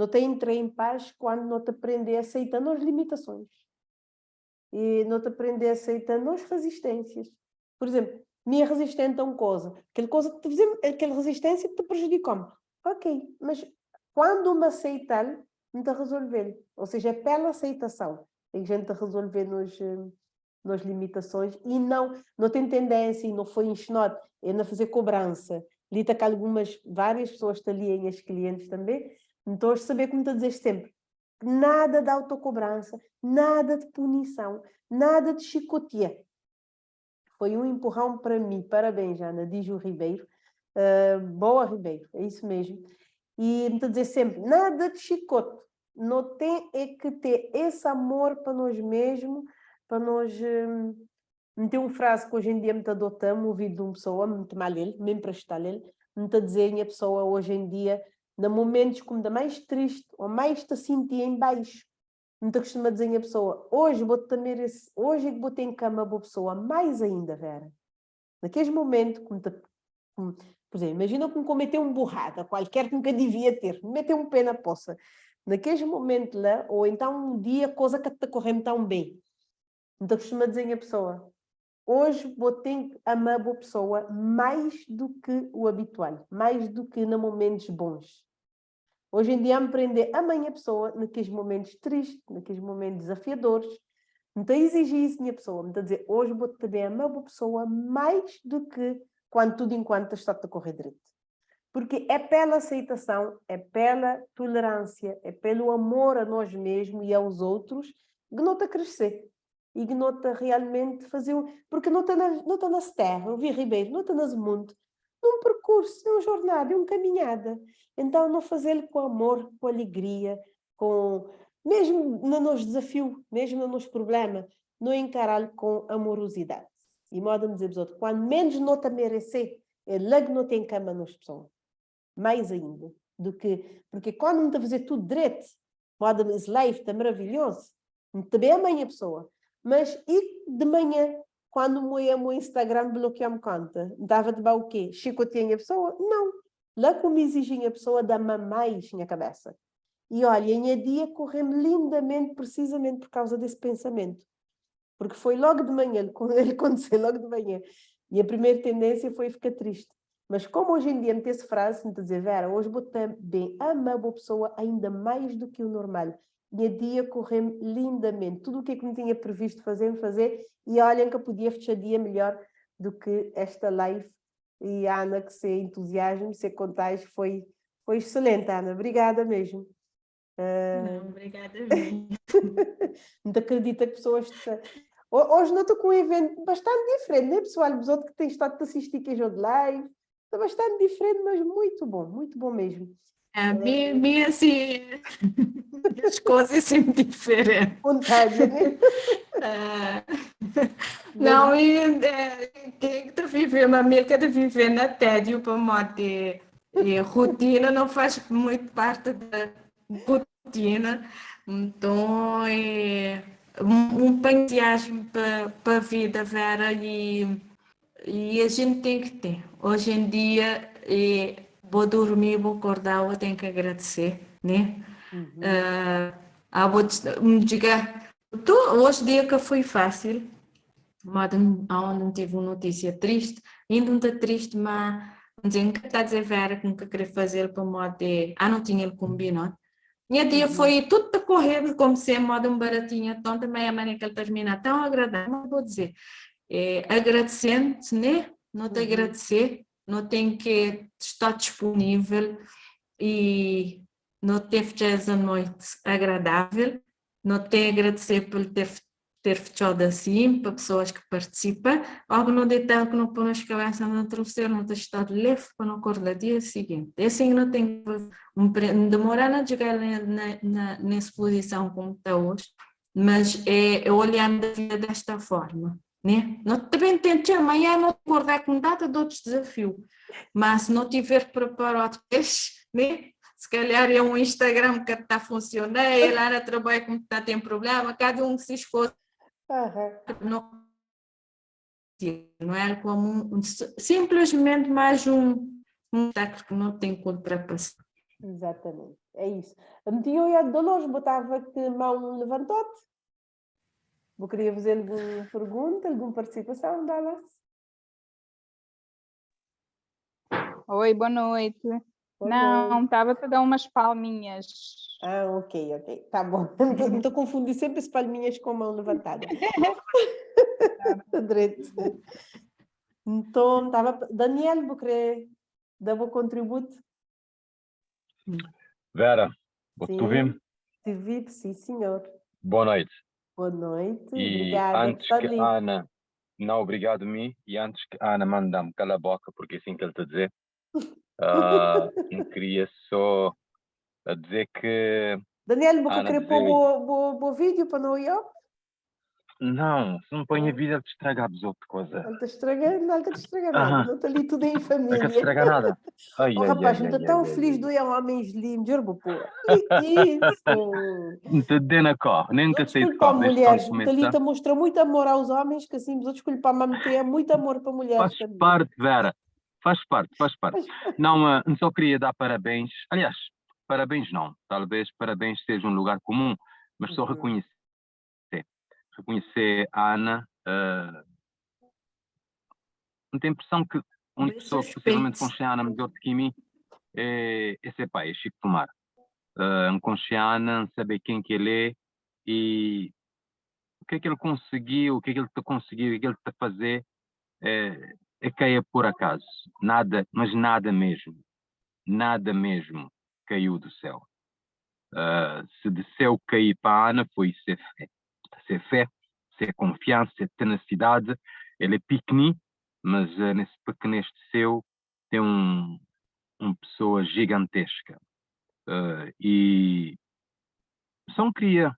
te entrei em paz quando não te aprender aceitando as limitações e não te aprender aceitando as resistências. Por exemplo, me é resistente a uma coisa. Aquela resistência te prejudicou-me. Ok, mas quando me aceitar, me está resolver. Ou seja, é pela aceitação que a gente resolver nas limitações e não tem tendência, e não foi ensinado, é não fazer cobrança. Lita que várias pessoas estão ali, as clientes também, então saber como te dizer sempre, nada de autocobrança, nada de punição, nada de chicoteia. Foi um empurrão para mim. Parabéns, Ana, diz o Ribeiro. Boa, Ribeiro, é isso mesmo. E me dizer sempre, nada de chicote. Não tem é que ter esse amor para nós mesmos, para nós... Não tem uma frase que hoje em dia me adotamos, ouvido de uma pessoa, muito mal ele, me emprestar ele, me está a dizer a pessoa hoje em dia, nos momentos como da mais triste, ou mais te sentir em baixo, me costuma dizer a pessoa, hoje hoje é que vou ter em cama a boa pessoa, mais ainda, Vera. Naqueles momentos, por exemplo, imagina que me cometeu uma burrada, qualquer que nunca devia ter, me meteu um pé na poça. Naqueles momentos lá, ou então um dia, coisa que te correu tão bem. Então costuma dizer a pessoa, hoje vou ter que amar a boa pessoa mais do que o habitual, mais do que nos momentos bons. Hoje em dia, aprender a amar a pessoa naqueles momentos tristes, naqueles momentos desafiadores. Não está a exigir isso minha pessoa, não está a dizer, hoje vou também amar a boa pessoa mais do que quando tudo enquanto está a correr direito. Porque é pela aceitação, é pela tolerância, é pelo amor a nós mesmos e aos outros que não está a crescer. E que não está realmente fazer... Porque não está nas terras, eu vi Ribeiro, não está nas mundo. Num percurso, numa jornada, numa caminhada. Então, não fazê-lo com amor, com alegria, mesmo no nosso desafio, mesmo no nosso problema, não encará-lo com amorosidade. E modo de dizer aos outros, quando menos não te merecer, é logo não tem cama nas pessoas. Mais ainda. Porque quando não está a fazer tudo direito, modo esse life está maravilhoso, também é amanhã a pessoa. Mas e de manhã, quando o meu Instagram bloqueou-me conta, dava-te o quê? Chicoteia a pessoa? Não. Lá como exigem a pessoa, dá-me mais na cabeça. E olha, em dia correu-me lindamente, precisamente por causa desse pensamento. Porque foi logo de manhã, ele aconteceu logo de manhã. E a primeira tendência foi ficar triste. Mas como hoje em dia me essa frase, me dizer, Vera, hoje vou também amar a pessoa ainda mais do que o normal. E a dia correu lindamente. Tudo o que me tinha previsto fazer. E olhem que eu podia fechar dia melhor do que esta live. E a Ana, que se entusiasmo, se contágio, foi excelente, Ana. Obrigada mesmo. Não, obrigada a mim. Não acredita que pessoas... Hoje não estou com um evento bastante diferente, né, pessoal? Os outros que têm estado a assistir que é de live. Está bastante diferente, mas muito bom mesmo. Bem assim, as coisas sempre diferentes. Vontade, né? Não, quem está vivendo, uma amiga de viver na tédio para modo de rotina não faz muito parte da rotina, então é um panteagem para a vida, Vera, e a gente tem que ter. Hoje em dia, vou dormir, vou acordar, eu tenho que agradecer, né? Vou me dizer, hoje o dia que foi fácil, onde não tive uma notícia triste, ainda não está triste, mas dizendo que está a dizer Vera que nunca queria fazer para o modo de, não tinha ele combinado. Minha dia foi tudo a correr, como se modo um baratinho, então também a maneira que ele termina tão agradável, mas vou dizer, agradecendo, né? Não te agradecer, não tem que estar disponível e não ter feito a noite agradável, não tem agradecer por ter feito assim, para pessoas que participam, algo não detalhe que não põe as cabeças no travesseiro, não tem estado leve para não acordar no dia seguinte. É assim que não tem demorar a chegar nessa posição como está hoje, mas é olhando a vida desta forma. Né? Não também tente amanhã não acordar com data de outros desafios, mas se não tiver preparado, né? Se calhar é um Instagram que está funcionando, lá na trabalho como está tem problema, cada um se esforça, não é como simplesmente mais um ataque que não tem que ultrapassar. Exatamente, é isso. A metia de Dolores botava que mão levantou-te. Vou querer fazer alguma pergunta, alguma participação, Dallas? Oi, boa noite. Boa Não, noite. estava a dar umas palminhas. Ah, ok. Tá bom. Não estou confundindo sempre as palminhas com a mão levantada. Direito. Então, Daniel, vou querer dar um contributo? Vera, tu Sim, ouvir-me? te vi, sim, senhor. Boa noite. Boa noite, E obrigada por antes estar que ali. a Ana, não, obrigado a mim, e antes que a Ana manda-me cala a boca, porque é assim que ele está a dizer, eu queria só dizer que Daniel, vou a Ana querer pôr dizer, o vídeo para não ir? não, se não põe a Ah. vida, ele te estraga a outra coisa. Não está estragando, não está estragando nada. Aham, Não está ali tudo em não quer te família. estragar nada. Ai, Oh, ai, rapaz, ai, não ai, está ai, tão ai, feliz ai. do homens limpos, juro, pô. Isso. Não te dê na corre, nem Os que outros sair de culpam corre, deixa só mulheres. Muito ali começar. está mostra muito amor aos homens, que assim os outros culpam a meter muito amor para mulheres Faz também. parte, Vera. Faz parte, faz parte. Não, só queria dar parabéns. Aliás, parabéns não. Talvez parabéns seja um lugar comum, mas só reconhecer. Reconhecer a Ana. Não tenho a impressão que a única Bem pessoa que possivelmente suspeito. conhece a Ana melhor do que mim é ser pai, é Chico Tomar. Conhecer a Ana, saber quem que ele é e o que é que ele conseguiu, o que é que ele está conseguiu, o que é que ele está a fazer. É que é por acaso. Nada, mas nada mesmo caiu do céu. Se desceu cair para a Ana foi ser fé, ser confiança, ser tenacidade. Ele é pequenino, mas nesse pequenez desceu tem uma pessoa gigantesca. E só queria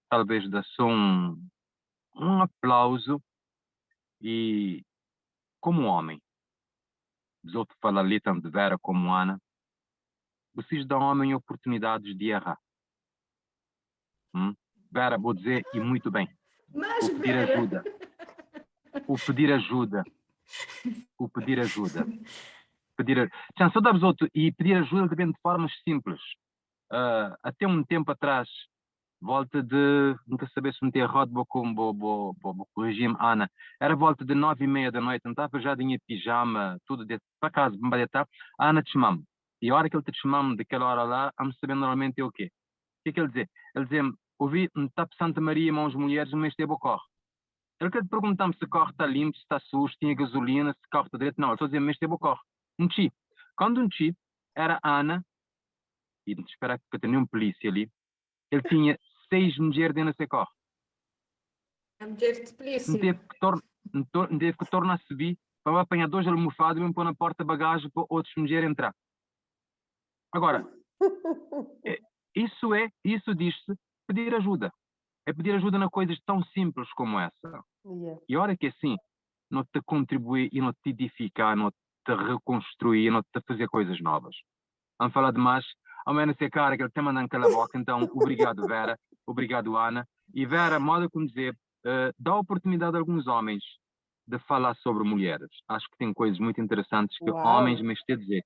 talvez dar só um aplauso e como homem, os outros falam ali tanto de Vera como Ana, vocês dão homem oportunidades de errar. Vera, vou dizer, e muito bem. Mas, O pedir Vera, ajuda. O pedir ajuda. O pedir ajuda. Já só dá-vos outro. E pedir ajuda também de formas simples. Até um tempo atrás, volta de, nunca saber se meter roda, vou corrigir-me, Ana. Era volta de 9h30 da noite, não estava já de pijama, tudo para casa, me bater. A Ana te chamava. E a hora que ele te chamava daquela hora lá, a me saber normalmente é o quê? O que é que ele dizia? Ele dizia-me, ouvi, está para Santa Maria, mãos mulheres, mas teve o corre. Ele quer perguntar-me se o carro está limpo, se está sujo, se tinha gasolina, se o carro está direito. Não, ele só dizia, mas teve o corre. Um chi. Quando um chi era a Ana, e espera que tenha um polícia ali, ele tinha 6 mulheres dentro desse carro. a mulher de Não polícia. teve que tornar a subir para apanhar 2 almofadas e me pôr na porta bagagem para outras mulheres entrar. Agora, isso diz-se pedir ajuda. É pedir ajuda na coisas tão simples como essa. Yeah. E a hora que assim, não te contribuir e não te edificar, não te reconstruir, não te fazer coisas novas. Vamos falar demais. Ao menos é cara que ele está mandando cala a boca. Então, obrigado, Vera. Obrigado, Ana. E Vera, modo como dizer, dá oportunidade a alguns homens de falar sobre mulheres. Acho que tem coisas muito interessantes que homens Uau, me estão a dizer.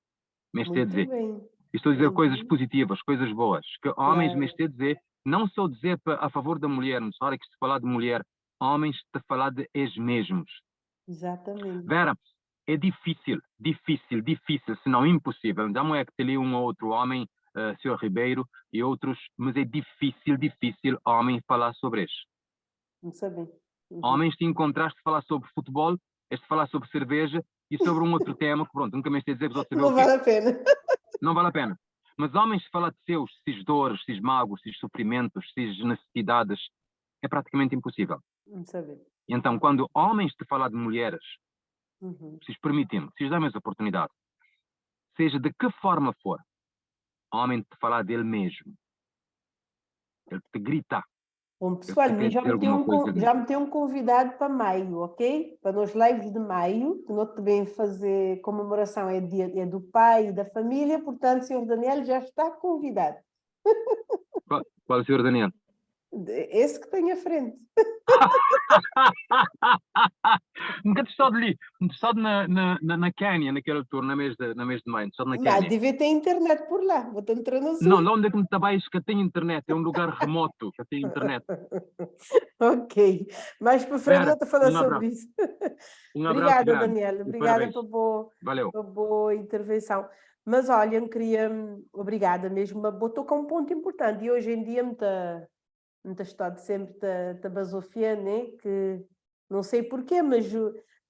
muito bem. Estou a dizer Muito coisas bem. positivas, coisas boas, que homens me Claro, estão a dizer, não só dizer a favor da mulher, mas na hora que se falar de mulher, homens te falar de eles mesmos. exatamente. Vera, é difícil, se não impossível. Não é que tem ali um ou outro homem, Sr. Ribeiro e outros, mas é difícil homem falar sobre eles. Não sabem. Homens te encontraste a falar sobre futebol, este falar sobre cerveja e sobre um outro tema que pronto, nunca mais sei dizer, vos saber Não o quê. vale a pena. Não vale a pena. Mas homens falar de seus, se dores, se mágoas, se sofrimentos, se necessidades, é praticamente impossível. Não sabem. E então, quando homens te falar de mulheres, Uhum. se permitem-me, se dão essa oportunidade, seja de que forma for, homem te falar dele mesmo, ele te grita, Bom, ele pessoal, te quer dizer alguma coisa já dentro. me tem um convidado para maio, ok? Para nos lives de maio, que nós também fazer comemoração, é do pai e da família, portanto, o senhor Daniel já está convidado. Qual é o senhor Daniel? Esse que tem à frente. Nunca te estado ali, estado na Quênia, naquela altura, na mês de maio, estado na Mas Quênia. devia ter internet por lá. Vou-te entrar no Não, Zoom. lá onde é que me trabalhas que tem internet, é um lugar remoto que tem internet. Ok. Mais para frente Vera, vou-te falar um sobre abraço. isso. Um abraço Obrigada, grande. Daniela. E Obrigada parabéns. Valeu. pela boa intervenção. Mas olha, eu queria... Obrigada mesmo. Botou com um ponto importante. E hoje em dia muita história sempre da basofia, né? Que não sei porquê, mas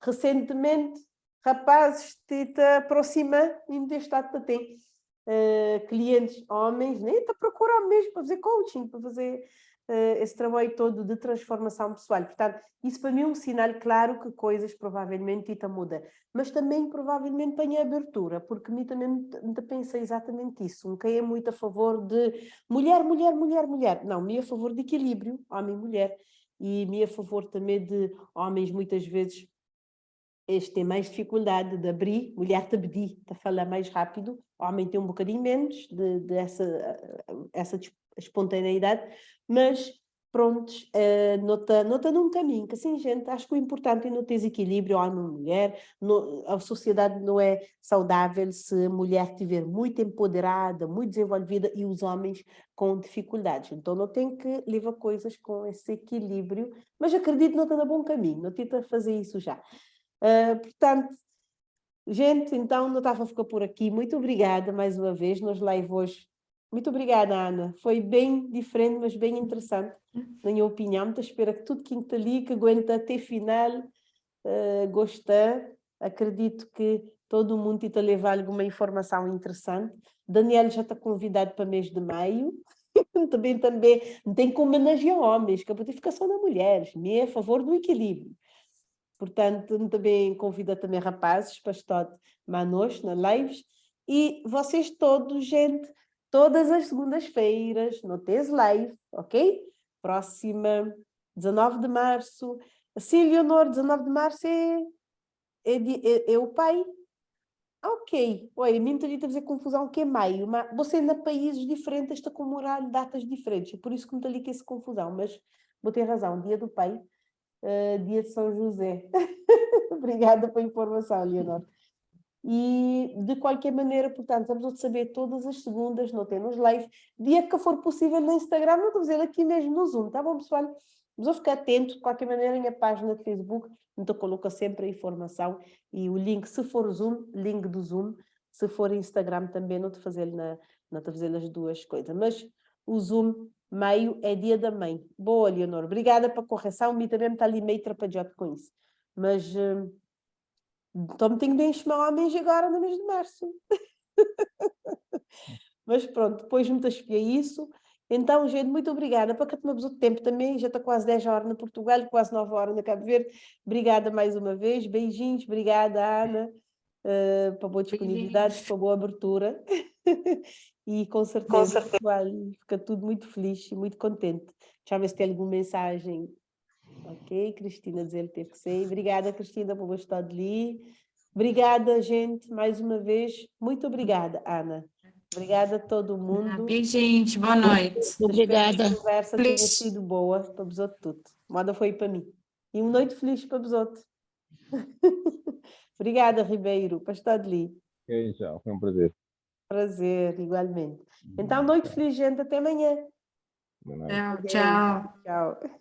recentemente rapazes te aproximam e me estado para ter clientes homens, né? Te procuram mesmo para fazer coaching, para fazer esse trabalho todo de transformação pessoal. Portanto, isso para mim é um sinal claro que coisas provavelmente muda, mas também provavelmente tem abertura, porque mim também me pensa exatamente isso. Um quem é muito a favor de mulher, mulher, mulher, mulher. Não, me é a favor de equilíbrio, homem e mulher. E me é a favor também de homens, muitas vezes, este tem mais dificuldade de abrir, mulher te abrir, te falar mais rápido, homem tem um bocadinho menos essa espontaneidade, mas prontos, nota num caminho, que assim, gente, acho que o importante é não ter equilíbrio homem-mulher, a sociedade não é saudável se a mulher estiver muito empoderada, muito desenvolvida e os homens com dificuldades. Então não tem que levar coisas com esse equilíbrio, mas acredito que não está no bom caminho, não tenta fazer isso já. Portanto, gente, então não estava a ficar por aqui. Muito obrigada mais uma vez nos live hoje. Muito obrigada, Ana. Foi bem diferente, mas bem interessante, na minha opinião. Muito espero que tudo quem está ali, que aguenta até final, gostar. Acredito que todo mundo está a levar alguma informação interessante. Daniel já está convidado para o mês de maio. também tem que homenagear homens, que a notificação das mulheres. Me é a favor do equilíbrio. Portanto, também convido também rapazes para estar manos na lives. E vocês todos, gente, todas as segundas-feiras, no TES Live, ok? Próxima, 19 de março. Sim, Leonor, 19 de março é o pai. Ok. Olha, mim está a fazer confusão que é maio. Mas você na países diferentes está a comemorar datas diferentes. É por isso que me está ali que essa confusão. Mas vou ter razão. Dia do pai, dia de São José. Obrigada pela informação, Leonor. E, de qualquer maneira, portanto, vamos saber todas as segundas, não temos live. Dia que for possível no Instagram, não estou a dizer aqui mesmo no Zoom, tá bom, pessoal? Vamos ficar atentos, de qualquer maneira, na minha página de Facebook, então coloca sempre a informação e o link, se for Zoom, link do Zoom, se for Instagram também, não estou a fazer as duas coisas. Mas o Zoom, maio, é dia da mãe. Boa, Leonor. Obrigada pela correção, me também está ali meio atrapalhado com isso. Mas então me tenho bem chamar homens agora no mês de março. Mas pronto, depois me espiei isso. Então, gente, muito obrigada. Para que tomamos o tempo também, já está quase 10 horas na Portugal, quase 9 horas na Cabo Verde. Obrigada mais uma vez. Beijinhos, obrigada, Ana, para a boa disponibilidade, para a boa abertura. E com certeza, pessoal, fica tudo muito feliz e muito contente. Deixa eu ver se tem alguma mensagem. Ok, Cristina dizer que teve que ser. Obrigada, Cristina, por gostar de ali. Obrigada, gente, mais uma vez. Muito obrigada, Ana. Obrigada a todo mundo. Beijinhos, boa noite. Obrigada. A conversa tenha sido boa para vos outros tudo. Moda foi para mim. E uma noite feliz para vos outros. Obrigada, Ribeiro, para estar de ali. Ok, tchau, foi um prazer. Prazer, igualmente. Então, noite feliz, gente. Até amanhã. Boa noite. Tchau, tchau. Tchau.